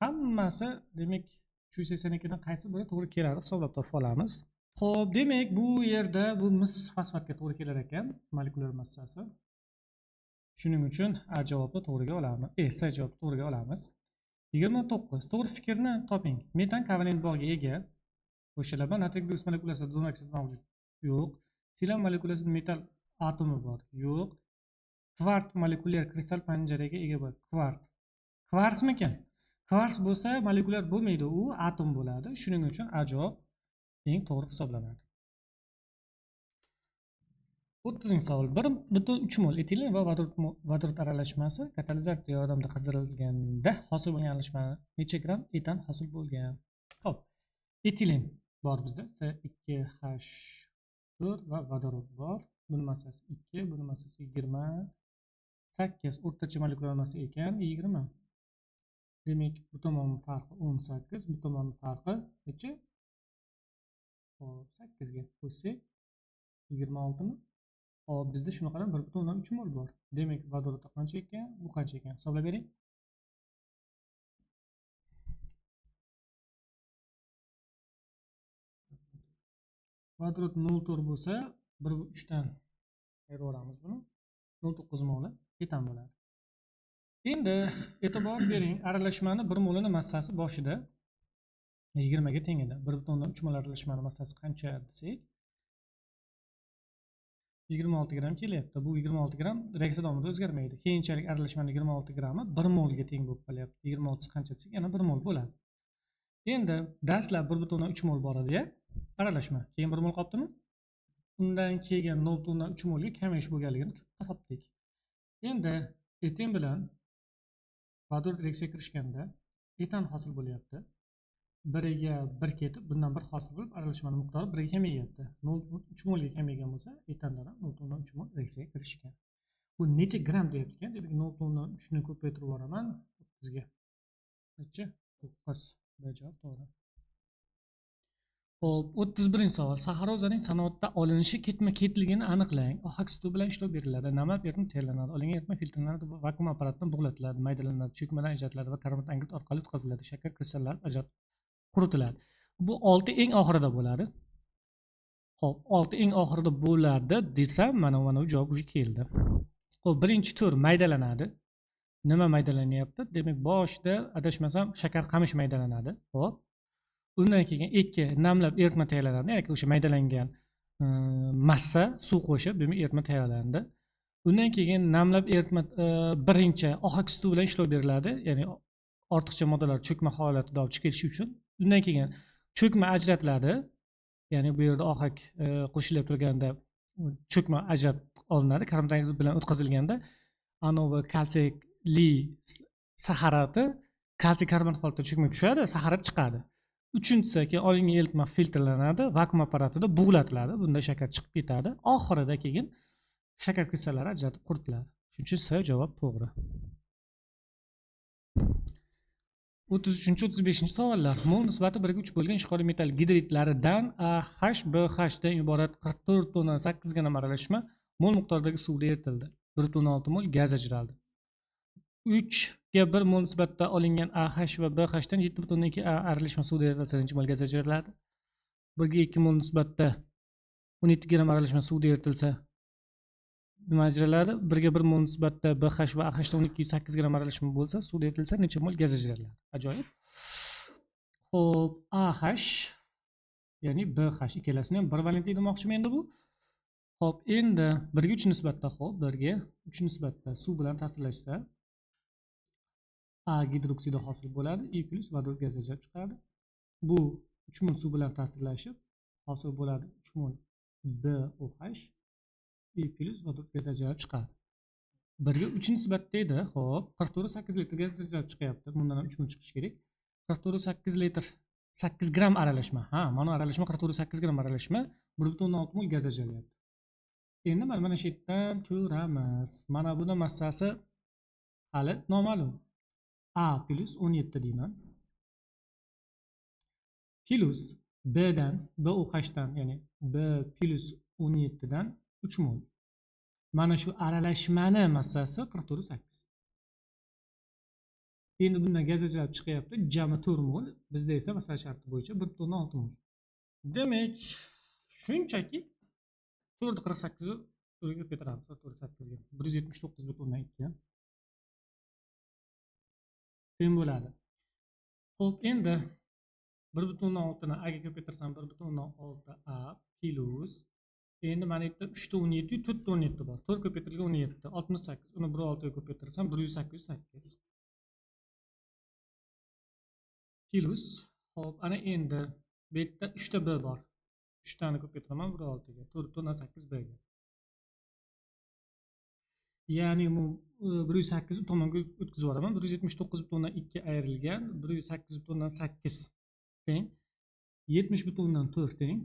Hammasi demak 382 dan qaysi biri to'g'ri keladi hisoblab topib olamiz. Xo'p, demak bu yerda bu mis fosfatga to'g'ri kelar ekan molekulyar massasi. Shuning uchun A javobni to'g'riga olamiz. S javobni to'g'riga olamiz. 29. To'g'ri fikrni toping. Metan kovalent bog'iga ega. O'shalardan natriy gruz molekulyasida don oksid mavjud. Yo'q. Silan molekulyasida metal atomi bor. Yo'q. Kvart molekulyar kristal panjaraga ega bor. Kvart. Kvarsmikan? Kvars bo'lsa molekulyar bo'lmaydi, u atom bo'ladi. Shuning uchun A javob eng to'g'ri hisoblanadi. 30-savol. 1,3 mol etilin va vodorod aralashmasi katalizator yordamida qizdirilganda hosil bo'lgan aralashma necha gram etan hosil bo'lgan? Xo'p. Etilin bor bizda C2H4 va vodorod bor. Buni massasi 2, buni massasi 28. O'rtacha molekulyar massa ekan 20. Demak, bu tomonning farqi 18, bu tomonning farqi necha? Xo'p, 8 ga qo'shsak 26 mi? Hop, bizda shunaqadan 1,3 mol bor. Demak, vodorod qancha ekan? Bu qancha ekan? Hisoblab bering. Vodorod 0,4 bo'lsa, 1,3 dan ayiraveramiz buni. 0,9 moli etan bo'ladi. Endi e'tibor bering, aralashmani 1 molini massasi boshida 20 ga teng edi. 1,3 mol aralashmani massasi qancha desak, 26 gram kelyapti. Bu 26 gram reaksiya davomida o'zgarmaydi. Keyinchalik aralashmaning 26 grami 1 molga teng bo'lib qolyapti. 26 qancha desak, yana 1 mol bo'ladi. Endi dastlab 1,3 mol bor edi, aralashma. Keyin 1 mol qolibdimi? Undan keyin 0,3 molga kamayish bo'lganligini topdik. Endi etan bilan vodorod reaksiyaga kirishganda etan hosil bo'lyapti. Biriga 1 ketib, bundan 1 hosil bo'lib, aralashmaning miqdori 1 ga kamayyapti. 0,3 molga kamaygan bo'lsa, etandan 0,3 mol reaksiyaga kirishgan. Bu necha gram deyapti ekan? Demak, 0,3 ni ko'paytirib yuboraman 30 ga. Necha? 9. Bu javob to'g'ri. Xo'p, 31-savol. Saxarozaning sanoatda olinishi ketma-ketligini aniqlang. Ohak suti bilan ishlov beriladi. Namlab eritma tayyorlanadi. Olingan eritma filtrlanadi va vakuum apparatidan bug'latiladi, maydalanadi, cho'kmadan ajratiladi va karbonat angid orqali o'tkaziladi. Shakar kristallari quritiladi. Bu 6 eng oxirida bo'ladi. Xo'p, 6 eng oxirida bo'ladi desam, mana bu javob уже keldi. Xo'p, birinchi tur maydalanadi. Nima maydalanyapti? Demak, boshida adashmasam shakar qamish maydalanadi. Xo'p. Undan keyin 2 namlab eritma tayyorlanadi. Ya'ni o'sha maydalangan massa suv qo'shib, demak eritma tayyorlandi. Undan keyin namlab eritma birinchi ohak suti bilan ishlov beriladi. Ya'ni ortiqcha moddalar cho'kma holatida olib chiqib ketish uchun. Undan keyin cho'kma ajratiladi. Ya'ni bu yerda ohak qo'shilib turganda cho'kma ajratib olinadi. Karbonat angid bilan o'tkazilganda anovi kalsiyli saharati kalsiy karbonat holatida cho'kma tushadi, saharat chiqadi. Uchinchisi keyin olingan eltma filtrlanadi, vakuum apparatida bug'latiladi. Bunda shakar chiqib ketadi. Oxirida keyin shakar kristalllari ajratib quritiladi. Shuning uchun C javob to'g'ri. 33-35 savollar. Mol nisbati 1 ga 3 bo'lgan ishqoliy metall gidritlaridan AHBH dan iborat 44,8 gramm aralashma mol miqdoridagi suvda eritildi. 1,6 mol gaz ajraldi. 3 ga 1 mol nisbatda olingan AH va BH dan 7,2 aralashma suvda eritilsa necha mol gaz ajraladi? 1 ga 2 mol nisbatda 17 gramm aralashma suvda eritilsa nima ajraladi? 1 ga 1 mol nisbatda BH va AH dan 12,8 gramm aralashma bo'lsa, suvda eritilsa necha mol gaz ajraladi? Ajoyib. Xo'p, AH ya'ni BH ikkalasini ham bir valentli demoqchiman endi bu. Xo'p, endi 1 ga 3 nisbatda, xo'p, 1 ga 3 nisbatda suv bilan ta'sirlashsa A gidroksidi hosil bo'ladi, E+ vodorod gaz ajrab chiqadi. Bu 3 mol suv bilan ta'sirlashib hosil bo'ladi 3 mol BOH, E+ vodorod gaz ajrab chiqadi. 1 ga 3 nisbatda edi. Xo'p, 44,8 litr gaz ajrab chiqyapti. Bundan ham 3 mol chiqishi kerak. 44,8 litr 8 gramm aralashma. Ha, mana aralashma 44,8 gramm aralashma 1,6 mol gaz ajralyapti. Endi mana shu yerdan ko'ramiz. Mana buni massasi hali noma'lum. A plus 17 deyman. Plus B dan BOH dan, ya'ni B plus 17 dan 3 mol. Mana shu aralashmani massasi 44,8. Endi bundan gaz ajralib chiqyapti, jami 4 mol. Bizda esa masala sharti bo'yicha 1,6 mol. Demak, shunchaki 4,48 ni o'rga ko'taramiz. 4,8 ga 179,2 teng bo'ladi. Xo'p, endi 1,6 ni A ga ko'paytirsam 1,6 A plus endi mana bu yerda 3 ta 17, 4 ta 17 bor. 4 ko'paytirilgan 17, 68. Uni 1,6 ga ko'paytirsam 188 plus. Xo'p, ana endi bu yerda 3 ta B bor. 3 tani ko'paytiraman 1,6 ga, 4,8 B ga. Ya'ni bu 108 tomonga o'tkazib yuboraman. 179,2 ayrilgan 108,8 teng 70,4 teng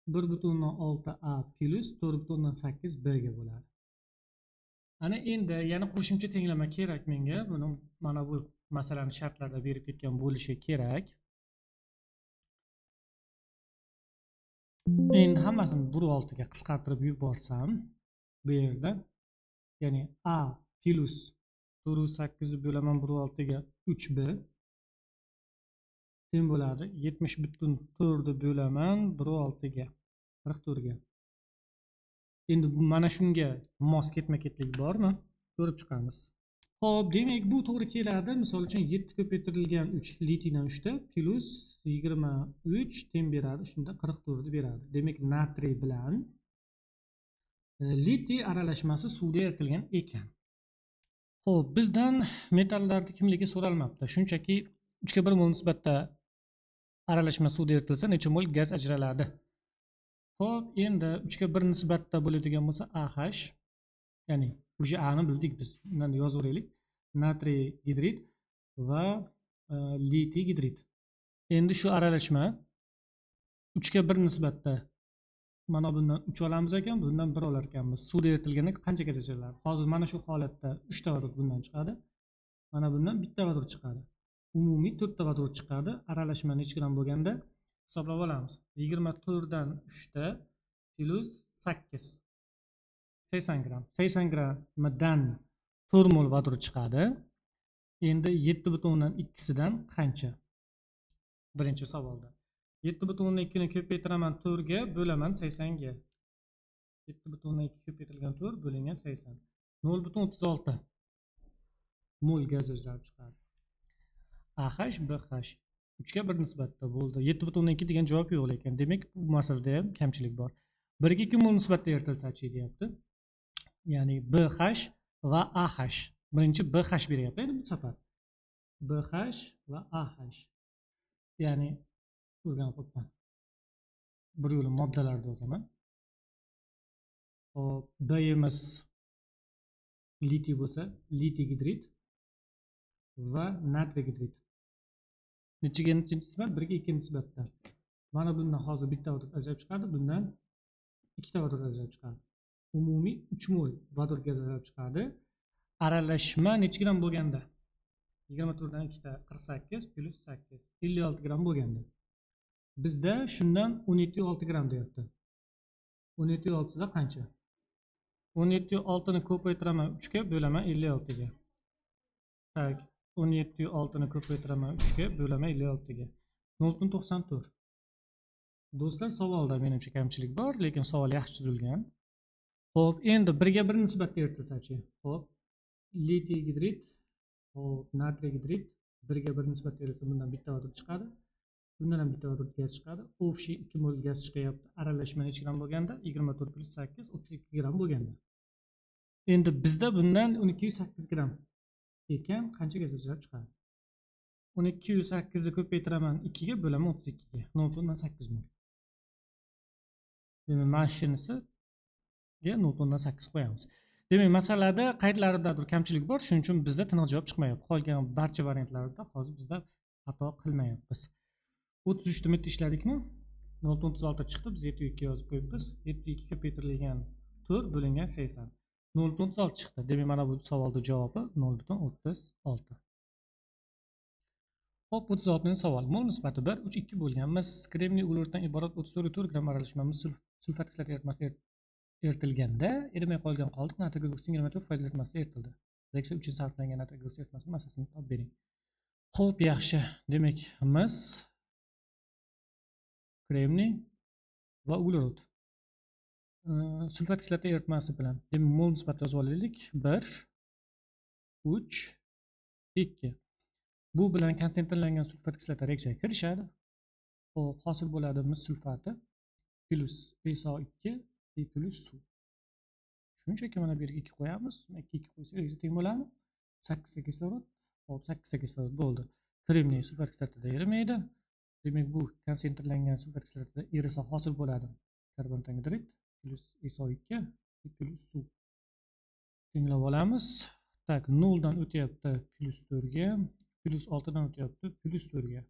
1,6 A plus 4,8 B ga bo'ladi. Ana endi yana qo'shimcha tenglama kerak menga. Buni mana bu masalani shartlarda berib ketgan bo'lishi kerak. Endi hammasini 1,6 ga qisqartirib yuborsam bu yerda, ya'ni A plus 4,8 bo'laman 1,6 ga 3B teng bo'ladi 70,4 bo'laman 1,6 ga 44 ga. Endi mana shunga mos ketma-ketlik bormi? Ko'rib chiqamiz. Xo'p, demak bu to'g'ri keladi. Misol uchun 7 ko'paytirilgan 3 litiydan 3 ta plus 23 teng beradi. Shunda 44 ni beradi. Demak, natriy bilan litiy aralashmasi suvda eritilgan ekan. Xo'p, bizdan metallarning kimligi so'ralmabdi. Shunchaki 3 ga 1 mol nisbatda aralashma suvda eritilsa necha mol gaz ajraladi? Xo'p, endi 3 ga 1 nisbatda bo'ladigan bo'lsa AH, ya'ni o'sha A ni bildik biz. Undan yozaveraylik. Natriy gidrid va litiy gidrid. Endi shu aralashma 3 ga 1 nisbatda mana bundan 3 olamiz ekan, bundan 1 olar ekanmiz. Suvda eritilganda qancha gaz ajraladi? Hozir mana shu holatda 3 ta vodorod bundan chiqadi. Mana bundan 1 ta vodorod chiqadi. Umumiy 4 ta vodorod chiqadi. Aralashma necha gramm bo'lganda hisoblab olamiz. 24 dan 3 ta plus 8 80 gramm. 80 grammdan 4 mol vodorod chiqadi. Endi 7,2 dan qancha? Birinchi savolda 7,2 ni ko'paytiraman 4 ga bo'laman 80 ga. 7,2 ko'paytirilgan 4 bo'lingan 80. 0,36 mol gaz ajralib chiqadi. AH BH 3 ga 1 nisbatda bo'ldi. 7,2 degan javob yo'q ekan. Demak, bu masalada ham kamchilik bor. 1 ga 2 mol nisbatda eritilsa-chi deyapti. Ya'ni BH va AH. Birinchi BH beryapti endi bu safar. BH va AH. Ya'ni o'rganib qolibman. Bir yo'li moddalarni yozaman. Hop, B'imiz litiy bo'lsa, litiy gidrid va natriy gidrid. nechiga nechinchi nisbat? 1 ga 2 nisbatda. Mana bundan hozir bitta vodorod ajralib chiqadi, bundan ikkita vodorod ajralib chiqadi. Umumiy 3 mol vodorod gaz ajralib chiqadi. Aralashma necha gram bo'lganda? 24 dan 2 ta 48 plus 8 56 gram bo'lganda. Bizda shundan 17,6 gram deyapti. 17,6 da qancha? 17,6 ni ko'paytiraman 3 ga bo'laman 56 ga. Tak, 17,6 ni ko'paytiraman 3 ga bo'laman 56 ga. 0,94. Do'stlar, savolda menimcha kamchilik bor, lekin savol yaxshi tuzilgan. Xo'p, endi 1 ga 1 nisbatda eritilsa-chi? Xo'p, litiy gidrid, xo'p, natriy gidrid 1 ga 1 nisbatda erilsa bundan bitta vodorod chiqadi. Bundan ham bitta vodorod gaz chiqadi. Общий 2 mol gaz chiqyapti. Aralashma necha gram bo'lganda? 24 plus 8 32 gram bo'lganda. Endi bizda bundan 1208 gram ekan, qancha gaz ajralib chiqadi? 1208 ni ko'paytiraman 2 ga bo'laman 32 ga. 0,8 mol. Demak, mana shunisiga 0,8 qo'yamiz. Demak, masalada qaydlaridadir kamchilik bor, shuning uchun bizda tiniq javob chiqmayapti. Qolgan barcha variantlarda hozir bizda xato qilmayapmiz. 33 ni bitta ishladikmi? 0,36 chiqdi, biz 7,2 yozib qo'yibmiz. 7,2 ko'paytirilgan 4 bo'lingan 80. 0,36 chiqdi. Demak, mana bu savolning javobi 0,36. Hop, 36 ning savol. Mol nisbati 1, 3, 2 bo'lganmiz. Kremniy ugleroddan iborat 34 gram aralashmamiz sulfat kislota eritmasida eritilganda erimay qolgan qoldiq natriy gidroksining 24% eritmasida eritildi. Reaksiya uchun sarflangan natriy gidroksid eritmasining massasini topib bering. Xo'p, yaxshi. Demak, mis, kremniy va uglerod sulfat kislota eritmasi bilan demak mol nisbati yozib olaylik. 1, 3, 2. Bu bilan konsentrlangan sulfat kislota reaksiyaga kirishadi. Xo'p, hosil bo'ladi mis sulfati plus SO2 plus suv. Shunchaki mana bu yerga 2 qo'yamiz. 2 qo'ysak reaksiya teng bo'ladimi? 8 kislorod. Xo'p, 8 kislorod bo'ldi. Kremniy sulfat kislotada erimaydi. Demak, bu konsentrlangan sulfat kislotada erisa hosil bo'ladi. Karbon tangidrid plus SO2 plus suv. Tenglab olamiz. Tak, 0 dan o'tyapti plus 4 ga, plus 6 dan o'tyapti plus 4 ga.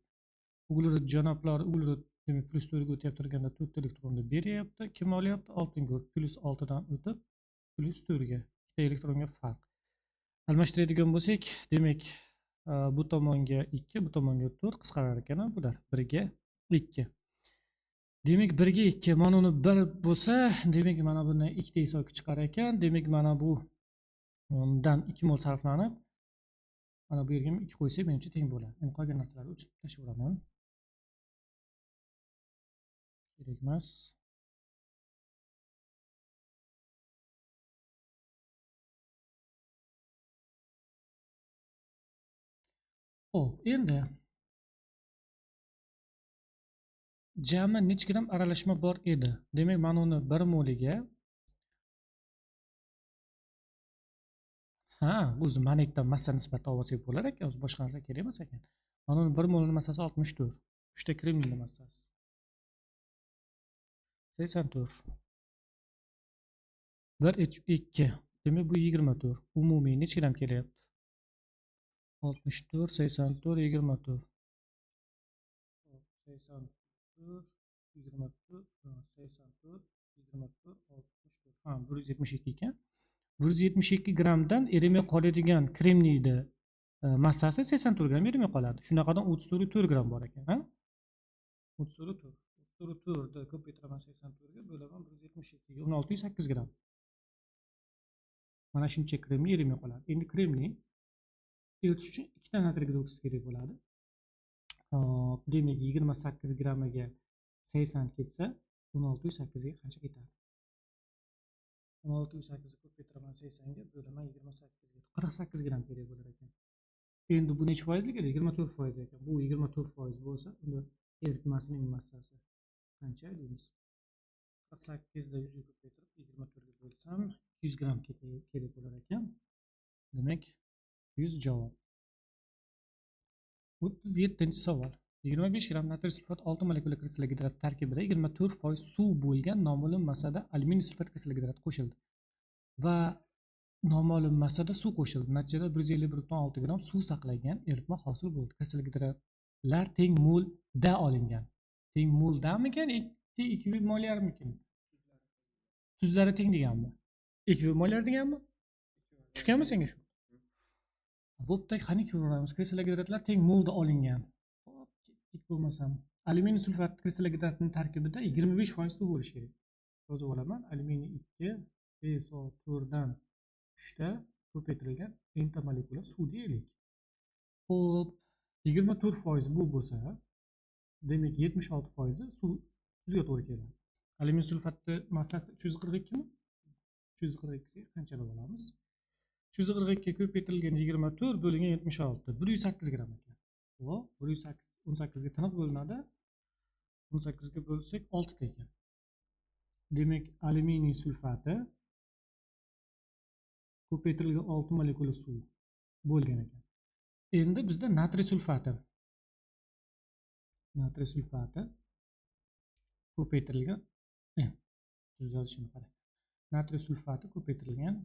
Uglerod janoblar, uglerod demak plus 4 ga o'tyapti turganda 4 elektronni beryapti. Kim olyapti? Oltingor plus 6 dan o'tib plus 4 ga. 2 elektronga farq. Almashtiradigan bo'lsak, demak, bu tomonga 2, bu tomonga 4 qisqarar ekan bular. 1 ga 2. Demak, 1 ga 2, mana uni 1 bo'lsa, demak, mana bundan 2 ta SO2 chiqar ekan. Demak, mana bu undan 2 mol sarflanib, mana bu yerga 2 qo'ysak, menimcha teng bo'ladi. Endi qolgan narsalarni o'chirib tashlayveraman. Kerak emas. Xo'p, endi jami necha gram aralashma bor edi? Demak, mana uni 1 moliga o'zi mana yerdan massa nisbati olsak bo'lar ekan, o'zi boshqa narsa kerak emas ekan. Mana uni 1 molning massasi 64. 3 ta kremniy massasi 84. 1 2. Demak, bu 24. Umumiy necha gram kelyapti? 64, 84, 24. 84, 24, 84, 24, 64. 172 ekan. 172 gramdan erimay qoladigan kremniyni massasi 84 gram erimay qoladi. Shunaqadan 34 gram bor ekan, ha? 34. 34 ni ko'paytiraman 84 ga bo'laman 172 ga 1608 gram. Mana shuncha kremniy erimay qoladi. Endi kremniy eritish uchun 2 ta natriy gidroksid kerak bo'ladi. Hop, demak 28 gramiga 80 ketsa 1608 ga qancha ketadi? 1608 ni ko'paytiraman 80 ga bo'laman 28 ga 48 gram kerak bo'lar ekan. Endi bu necha foizlik edi? 24% ekan. Bu 24% bo'lsa, unda eritmasining massasi qancha deymiz? 48 da 100 ga ko'paytirib 24 ga bo'lsam 100 gram kerak bo'lar ekan. Demak, 100 javob. 37-chi savol. 25 gram natriy sulfat 6 molekula kristal gidrat tarkibida 24% suv bo'lgan noma'lum massada alyuminiy sulfat kristal gidrat qo'shildi va noma'lum massada suv qo'shildi. Natijada 151,6 gram suv saqlagan eritma hosil bo'ldi. Kristal gidrat lar teng molda olingan. Teng moldamikan, ekvimolyarmikan? Tuzlari teng deganmi? Ekvimolyar deganmi? Tushganmi senga shu? Bo'pti, qani ko'ramiz. Kristallar gidratlar teng molda olingan. Hop, ketdik bo'lmasam. Alyuminiy sulfat kristallar gidratining tarkibida 25% suv bo'lishi kerak. Yozib olaman. Alyuminiy 2 PSO4 dan 3 ta ko'paytirilgan pentamolekula suv deylik. Xo'p, 24% bu bo'lsa, demak 76% suv tuzga to'g'ri keladi. Alyuminiy sulfatni massasi 342 mi? 342 ga qanchalik olamiz? 342 ga ko'paytirilgan 24 bo'lingan 76 108 gramm ekan. Xo'p, 118 ga tiniq bo'linadi. 18 ga bo'lsak 6 ta ekan. Demak, alyuminiy sulfati ko'paytirilgan 6 molekula suv bo'lgan ekan. Endi bizda natriy sulfati ko'paytirilgan tuzalishini qarang. Natriy sulfati ko'paytirilgan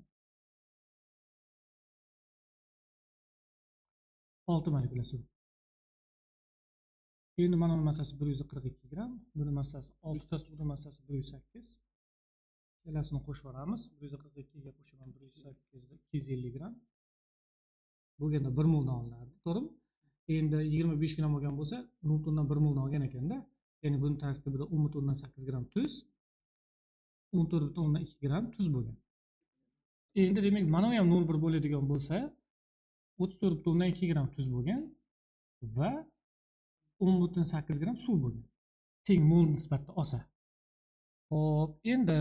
6 molekula suv. Endi mana bu massasi 142 gramm, buni massasi 6 tasi, buni massasi 108. Ikkalasini qo'shib olamiz. 142 ga qo'shaman 108 da 250 gramm. Bo'lganda 1 moldan olinadi, to'g'rimi? Endi 25 gramm olgan bo'lsa, 0.1 moldan olgan ekanda, ya'ni buni tarkibida 10.8 gramm tuz, 14.2 gramm tuz bo'lgan. Endi demak, mana bu ham 0.1 bo'ladigan bo'lsa, 34.2 gramm tuz bo'lgan va 10.8 gramm suv bo'lgan. Teng mol nisbatda olsa. Xo'p, endi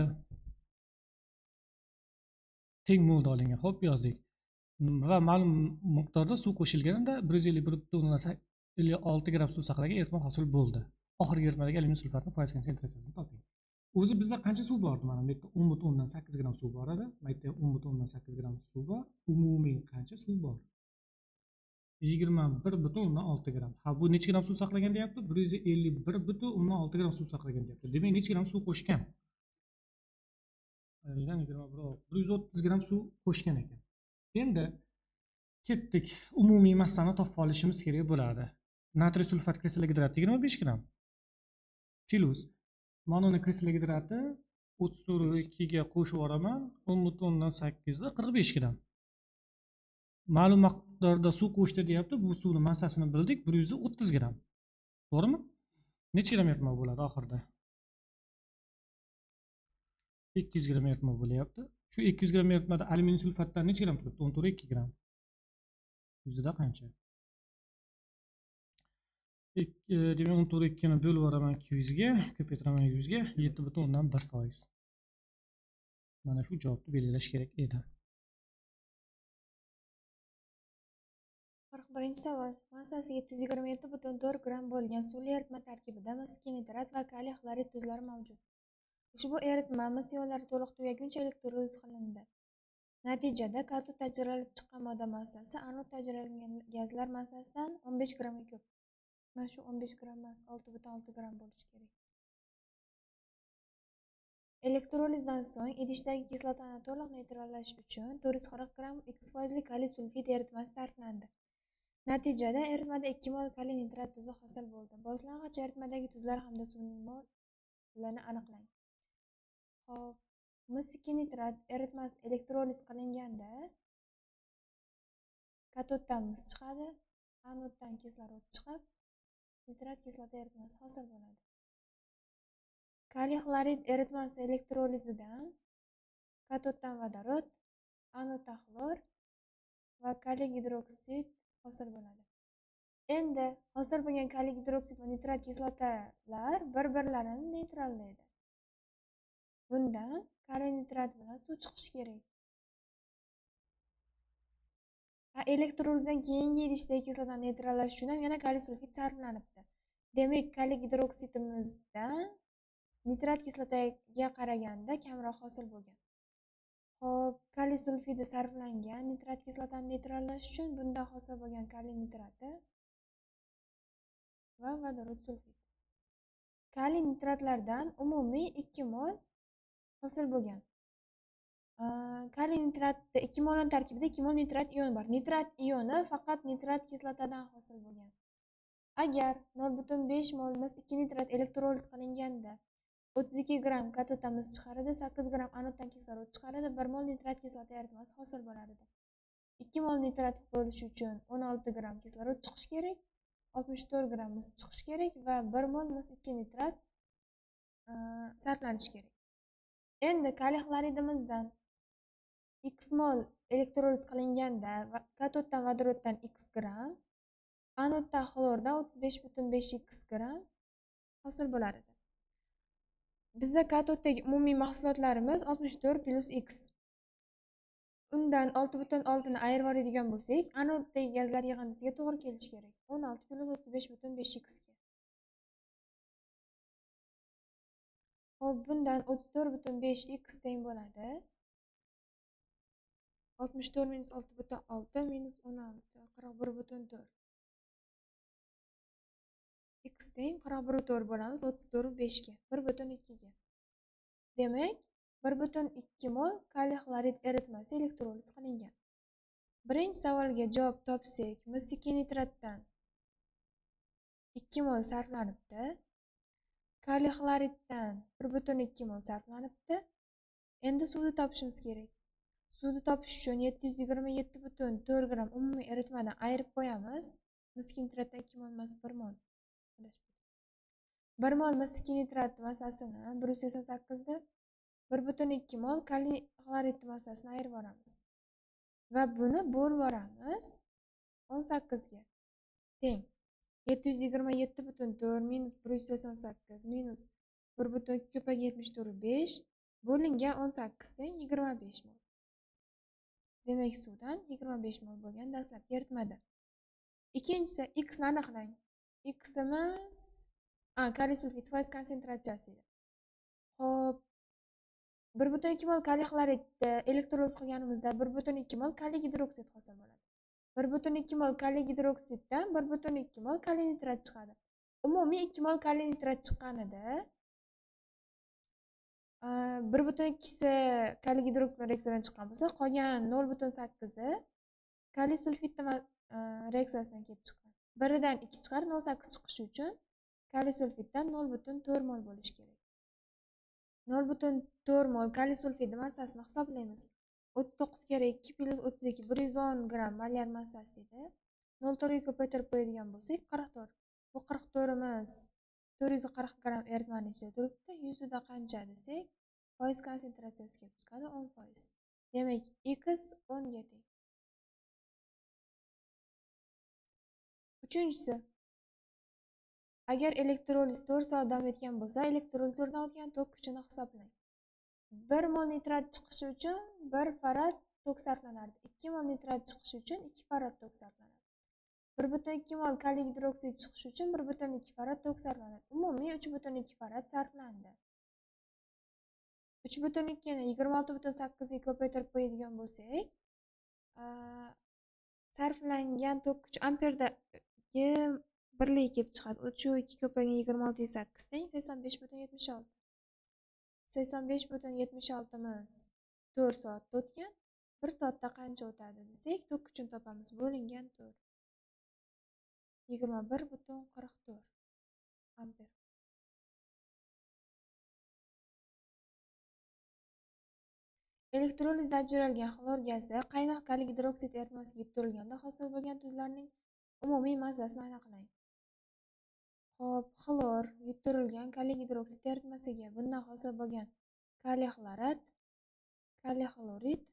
teng molda olingan. Xo'p, yozdik. Va ma'lum miqdorda suv qo'shilganida 151.56 gramm suv saqlagan eritma hosil bo'ldi. Oxirgi eritmadagi alyuminiy sulfatning foiz konsentratsiyasini toping. O'zi bizda qancha suv bor? Mana bu yerda 10.8 gramm suv bor edi. Bu yerda 10.8 gramm suv bor. Umumiy qancha suv bor? 21.6 gramm. Ha, bu necha gramm suv saqlagan deyapti? 151.6 gramm suv saqlagan deyapti. Demak, necha gramm suv qo'shgan? 130 gramm suv qo'shgan ekan. Endi ketdik. Umumiy massani topib olishimiz kerak bo'ladi. Natriy sulfat kristallar gidrati 25 gramm. Plus mononing kristallar gidrati 34.2 ga qo'shib yuboraman. 10.8 da 45 gramm. Ma'lum miqdorda suv qo'shdi deyapti. Bu suvning massasini bildik, 130 gramm. To'g'rimi? Necha gramm eritma bo'ladi oxirida? 200 gramm eritma bo'lyapti. Shu 200 gramm eritmada alyuminiy sulfatdan necha gramm turibdi? 14.2 gramm. Yuzida qancha? Demak, 14.2 ni bo'lib yuboraman 200 ga, ko'paytiraman 100 ga, 7.1%. Mana shu javobni belgilash kerak edi. 41 savol. Massasi 727.4 gramm bo'lgan suvli eritma tarkibida mis nitrat va kaliy xlorid tuzlari mavjud. Ushbu eritma mis ionlari to'liq tugaguncha elektroliz qilindi. Natijada katod ajralib chiqqan modda massasi anod ajralgan gazlar massasidan 15 grammga ko'p. Mana shu 15 gramm emas, 6.6 gramm bo'lishi kerak. Elektrolizdan so'ng idishdagi kislotani to'liq neytrallash uchun 440 gramm X foizli kaliy sulfid eritmasi sarflandi. Natijada eritmada 2 mol kaliy nitrat tuzi hosil bo'ldi. Boshlang'ich eritmadagi tuzlar hamda suvning molini aniqlang. Hop, mis nitrat eritmasi elektroliz qilinganda katoddan mis chiqadi, anoddan kislorod chiqib, nitrat kislota eritmasi hosil bo'ladi. Kaliy xlorid eritmasi elektrolizidan katoddan vodorod, anoddan xlor va kaliy gidroksid hosil bo'ladi. Endi hosil bo'lgan kaliy gidroksid va nitrat kislotalar bir-birlarini neytrallaydi. Bundan kaliy nitrat bilan suv chiqishi kerak. Elektrolizdan keyingi idishdagi kislotani neytrallash uchun ham yana kaliy sulfid sarflanibdi. Demak, kaliy gidroksidimizdan nitrat kislotaga qaraganda kamroq hosil bo'lgan. Xo'p, kaliy sulfidi sarflangan nitrat kislotani neytrallash uchun bunda hosil bo'lgan kaliy nitrati va vodorod sulfid. Kaliy nitratlardan umumiy 2 mol hosil bo'lgan. Kaliy nitratda 2 molning tarkibida 2 mol nitrat ion bor. Nitrat ioni faqat nitrat kislotadan hosil bo'lgan. Agar 0,5 mol mis 2 nitrat elektroliz qilinganda 32 gramm katoda mis chiqaradi, 8 gramm anoddan kislorod chiqaradi, 1 mol nitrat kislota eritmasi hosil bo'ladi. 2 mol nitrat bo'lishi uchun 16 gramm kislorod chiqishi kerak, 64 gramm mis chiqishi kerak va 1 mol mis 2 nitrat sarflanishi kerak. Endi kaliy xloridimizdan x mol elektroliz qilinganda katoddan vodoroddan x gramm, anoddan xlordan 35,5x gramm hosil bo'lar edi. Bizda katoddagi umumiy mahsulotlarimiz 64 plus x. Undan 6,6 ni ayirib oladigan bo'lsak, anoddagi gazlar yig'indisiga to'g'ri kelishi kerak. 16 plus 35,5x ga. Xo'p, bundan 34,5x teng bo'ladi. 64 minus 6,6 minus 16 41,4. X teng 41,4 bo'lamiz 34,5 ga, 1,2 ga. Demak, 1,2 mol kaliy xlorid eritmasi elektroliz qilingan. Birinchi savolga javob topsak, mis 2 nitratdan 2 mol sarflanibdi. Kaliy xloriddan 1,2 mol sarflanibdi. Endi suvni topishimiz kerak. Suvni topish uchun 727,4 gramm umumiy eritmadan ayirib qo'yamiz. Mis 2 nitratdan 2 mol emas, 1 mol. 1 mol mis 2 nitrat massasini 188 da 1,2 mol kaliy xlorid massasini ayirib olamiz. Va buni bo'lib yuboramiz 18 ga. Teng 727,4 minus 188 minus 1,2 ko'paygan 74,5 bo'lingan 18 teng 25 mol. Demak, suvdan 25 mol bo'lgan dastlabki eritmada. Ikkinchisi x ni aniqlang. X imiz kaliy sulfid foiz konsentratsiyasi edi. Xo'p, 1,2 mol kaliy xloridni elektroliz qilganimizda 1,2 mol kaliy gidroksid hosil bo'ladi. 1,2 mol kaliy gidroksiddan 1,2 mol kaliy nitrat chiqadi. Umumiy 2 mol kaliy nitrat chiqqanida 1,2si kaliy gidroksid reaksiyadan chiqqan bo'lsa, qolgan 0,8i kaliy sulfid reaksiyasidan kelib chiqqan. Biridan 2 chiqar 0,8 chiqishi uchun kaliy sulfiddan 0,4 mol bo'lishi kerak. 0,4 mol kaliy sulfid massasini hisoblaymiz. 39 kere 2 plus 32 110 gramm molyar massasi edi. 0,4 ga ko'paytirib qo'yadigan bo'lsak 44. Bu 44imiz 440 gramm eritmani ichida turibdi. 100 da qancha desak, foiz konsentratsiyasi kelib chiqadi 10%. Demak, x 10 ga teng. Uchinchisi, agar elektroliz 4 soat davom etgan bo'lsa, elektrolizordan o'tgan tok kuchini hisoblang. 1 mol nitrat chiqishi uchun 1 farad tok sarflanardi. 2 mol nitrat chiqishi uchun 2 farad tok sarflanadi. 1,2 mol kaliy gidroksid chiqishi uchun 1,2 farad tok sarflanadi. Umumiy 3,2 farad sarflandi. 3,2 ni 26,8 ga ko'paytirib qo'yadigan bo'lsak, sarflangan tok kuchi amperdagi birlik kelib chiqadi. 3,2 ko'paygan 26,8 teng 85,76. 85,76imiz 4 soatda o'tgan. 1 soatda qancha o'tadi desak, tok kuchini topamiz. Bo'lingan 4. 21,44 amper. Elektrolizda ajralgan xlor gazi qaynoq kaliy gidroksid eritmasiga yuttirilganda hosil bo'lgan tuzlarning umumiy massasini aniqlang. Xo'p, xlor yuttirilgan kaliy gidroksid eritmasiga bundan hosil bo'lgan kaliy xlorat, kaliy xlorid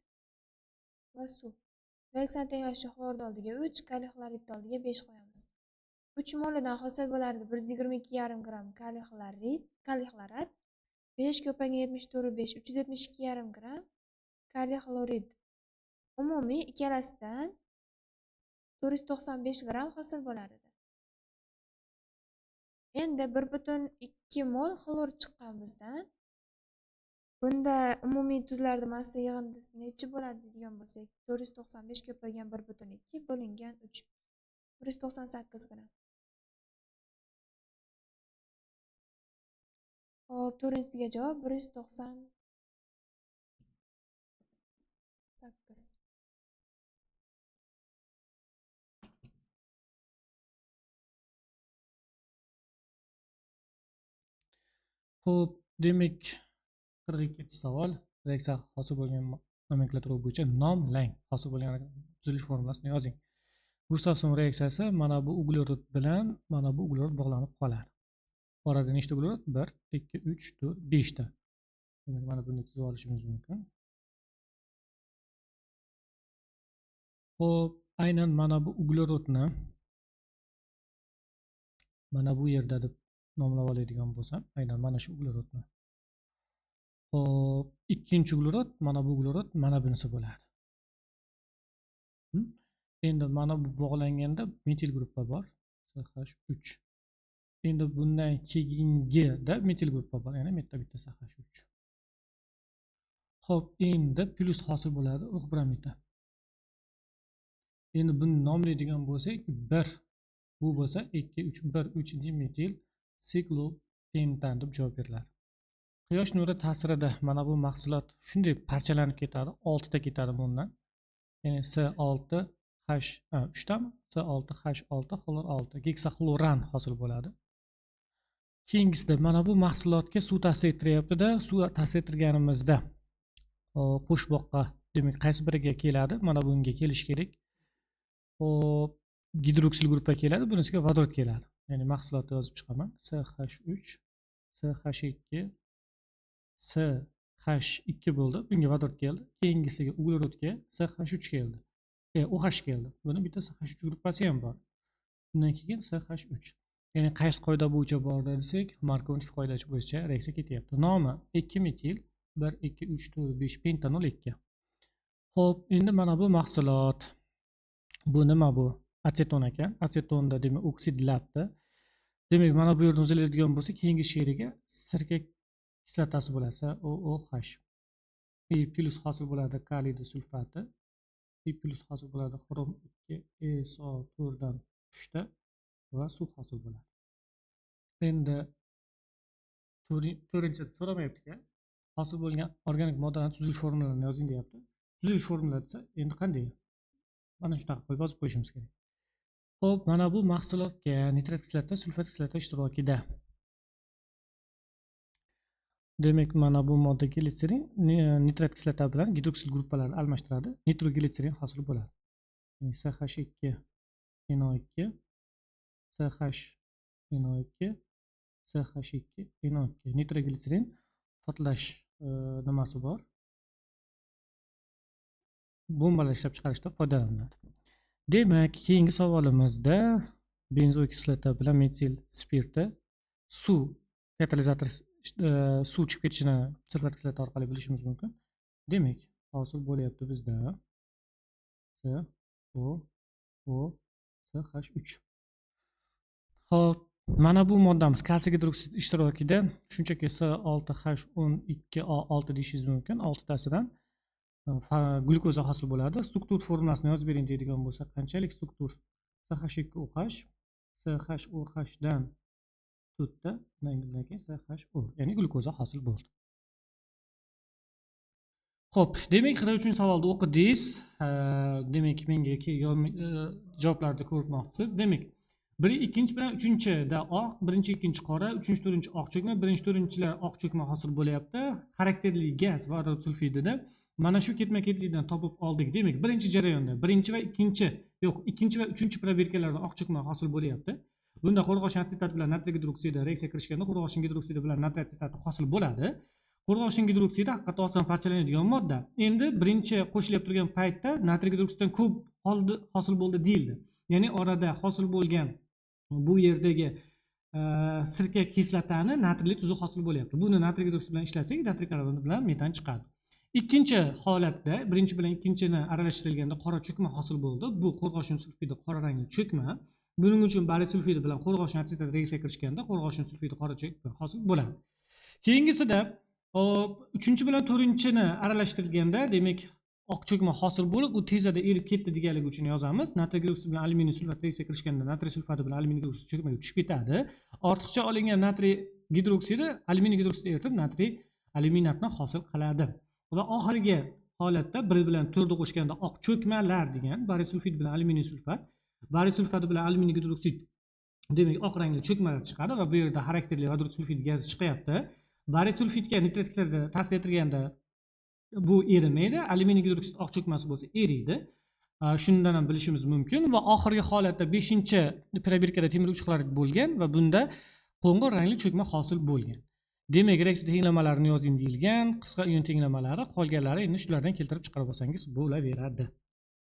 va suv. Reaksiyani tenglashuv xlorni oldiga 3, kaliy xloridni oldiga 5 qo'yamiz. 3 molidan hosil bo'lardi 122,5 gramm kaliy xlorat, 5 ko'paygan 74,5 372,5 gramm kaliy xlorid. Umumiy ikkalasidan 495 gramm hosil bo'lar edi. Endi 1,2 mol xlor chiqqan bizdan. Bunda umumiy tuzlarning massa yig'indisi necha bo'ladi degan bo'lsak, 495 ko'paygan 1,2 bo'lingan 3. 198 gramm. Hop, to'rtinchisiga javob 198. Xo'p, demak 42 savol. Reaksiya hosil bo'lgan nomenklatura bo'yicha nomlang hosil bo'lgan tuzilish formulasini yozing. Gustavson reaksiyasi mana bu uglerod bilan mana bu uglerod bog'lanib qoladi. Orada nechta uglerod? 1, 2, 3, 4, 5 ta. Demak, mana buni tuzib olishimiz mumkin. Xo'p, aynan mana bu uglerodni mana bu yerda deb nomlab oladigan bo'lsam, aynan mana shu uglerodni. Xo'p, ikkinchi uglerod, mana bu uglerod mana bunisi bo'ladi. Endi mana bu bog'langanda metil gruppa bor, CH3. Endi bundan keyingida metil gruppa bor, ya'ni bitta CH3. Xo'p, endi plus hosil bo'ladi urug' bromida. Endi buni nomlaydigan bo'lsak, 1 bu bo'lsa 2 3 1 3 dimetil siklopentan deb javob beriladi. Quyosh nuri ta'sirida mana bu mahsulot shunday parchalanib ketadi, 6 ta ketadi bundan. Ya'ni C6H 3 tami? C6H6 xlor 6 geksaxloran hosil bo'ladi. Keyingisida mana bu mahsulotga suv ta'sir ettiryapti-da, suv ta'sir ettirganimizda qo'shboqqa demak qaysi biriga keladi? Mana bunga kelish kerak. Hop, gidroksil gruppa keladi, bunisiga vodorod keladi. Ya'ni mahsulotni yozib chiqaman. CH3, CH2, CH2 bo'ldi. Bunga vodorod keldi. Keyingisiga uglerodga CH3 keldi. OH keldi. Buni bitta CH3 gruppasi ham bor. Bundan keyin CH3. Ya'ni qaysi qoida bo'yicha bordi desak, Markov qoida bo'yicha reaksiya ketyapti. Nomi 2 metil 1 2 3 4 5 pentanol 2. Xo'p, endi mana bu mahsulot. Bu nima bu? Aseton ekan. Asetonda demak oksidlabdi. Demak, mana bu yerdan uziladigan bo'lsa, keyingi sheriga sirka kislotasi bo'ladi, OOH. E plus hosil bo'ladi kaliy sulfati. E plus hosil bo'ladi xrom 2 SO4 dan 3 ta va suv hosil bo'ladi. Endi to'rtinchi so'ramayapti-ku. Hosil bo'lgan organik moddalarning tuzilish formulalarini yozing deyapti. Tuzilish formulasi desa, endi qanday? Mana shunaqa qilib yozib qo'yishimiz kerak. Xo'p, mana bu mahsulotga nitrat kislota, sulfat kislota ishtirokida. Demak, mana bu modda glitserin nitrat kislota bilan gidroksil gruppalarni almashtiradi. Nitroglitserin hosil bo'ladi. CH2 NO2 CH2 CH2 NO2 nitroglitserin portlash nimasi bor? Bombalar ishlab chiqarishda foydalaniladi. Demak, keyingi savolimizda benzokislota bilan metil spirti suv katalizator suv chiqib ketishini sulfat kislota orqali bilishimiz mumkin. Demak, hosil bo'lyapti bizda COOCH3. Xo'p, mana bu moddamiz kalsiy gidroksid ishtirokida shunchaki C6H12O6 deyishingiz mumkin. 6 tasidan glyukoza hosil bo'ladi. Struktur formulasini yozib bering deydigan bo'lsa, qanchalik struktur? CH2OH, CHOH dan 4 ta, undan keyin CHO, ya'ni glyukoza hosil bo'ldi. Xo'p, demak, 43-savolni o'qidingiz. Demak, menga javoblarni ko'rmoqchisiz. Demak, ikkinchi bilan uchinchida oq, birinchi, ikkinchi qora, uchinchi, to'rtinchi oq cho'kma, birinchi, to'rtinchilar oq cho'kma hosil bo'lyapti. Xarakterli gaz vodorod sulfidida mana shu ketma-ketlikdan topib oldik. Demak, birinchi jarayonda ikkinchi va uchinchi probirkalarda oq cho'kma hosil bo'lyapti. Bunda qo'rg'oshin asetat bilan natriy gidroksidi reaksiya kirishganda qo'rg'oshin gidroksidi bilan natriy asetati hosil bo'ladi. Qo'rg'oshin gidroksidi haqiqatda oson parchalanadigan modda. Endi birinchi qo'shilib turgan paytda natriy gidroksididan ko'p hosil bo'ldi deyildi. Ya'ni orada hosil bo'lgan bu yerdagi sirka kislotani natriyli tuzi hosil bo'lyapti. Buni natriy gidroksidi bilan ishlasak, natriy karbonat bilan metan chiqadi. Ikkinchi holatda birinchi bilan ikkinchini aralashtirilganda qora cho'kma hosil bo'ldi. Bu qo'rg'oshin sulfidi qora rangli cho'kma. Buning uchun bariy sulfidi bilan qo'rg'oshin asetat reaksiya kirishganda qo'rg'oshin sulfidi qora cho'kma hosil bo'ladi. Keyingisida uchinchi bilan to'rtinchini aralashtirilganda, demak, oq cho'kma hosil bo'lib, u tezada erib ketdi deganligi uchun yozamiz. Natriy gidroksid bilan alyuminiy sulfat reaksiya kirishganda natriy sulfati bilan alyuminiy gidroksid cho'kmaga tushib ketadi. Ortiqcha olingan natriy gidroksidi alyuminiy gidroksidni eritib natriy alyuminatni hosil qiladi. Va oxirgi holatda 1 bilan 4 ni qo'shganda oq cho'kmalar degan bariy sulfid bilan alyuminiy sulfat, bariy sulfati bilan alyuminiy gidroksid, demak, oq rangli cho'kmalar chiqadi va bu yerda xarakterli vodorod sulfid gazi chiqyapti. bariy sulfidga nitrat kislorida ta'sir ettirganda bu erimaydi. Alyuminiy gidroksid oq cho'kmasi bo'lsa eriydi. Shundan ham bilishimiz mumkin va oxirgi holatda 5-probirkada temir uch xlorid bo'lgan va bunda qo'ng'ir rangli cho'kma hosil bo'lgan. Demak, reaktiv tenglamalarini yozing deyilgan, qisqa ion tenglamalari, qolganlari endi shulardan keltirib chiqarib olsangiz bo'laveradi.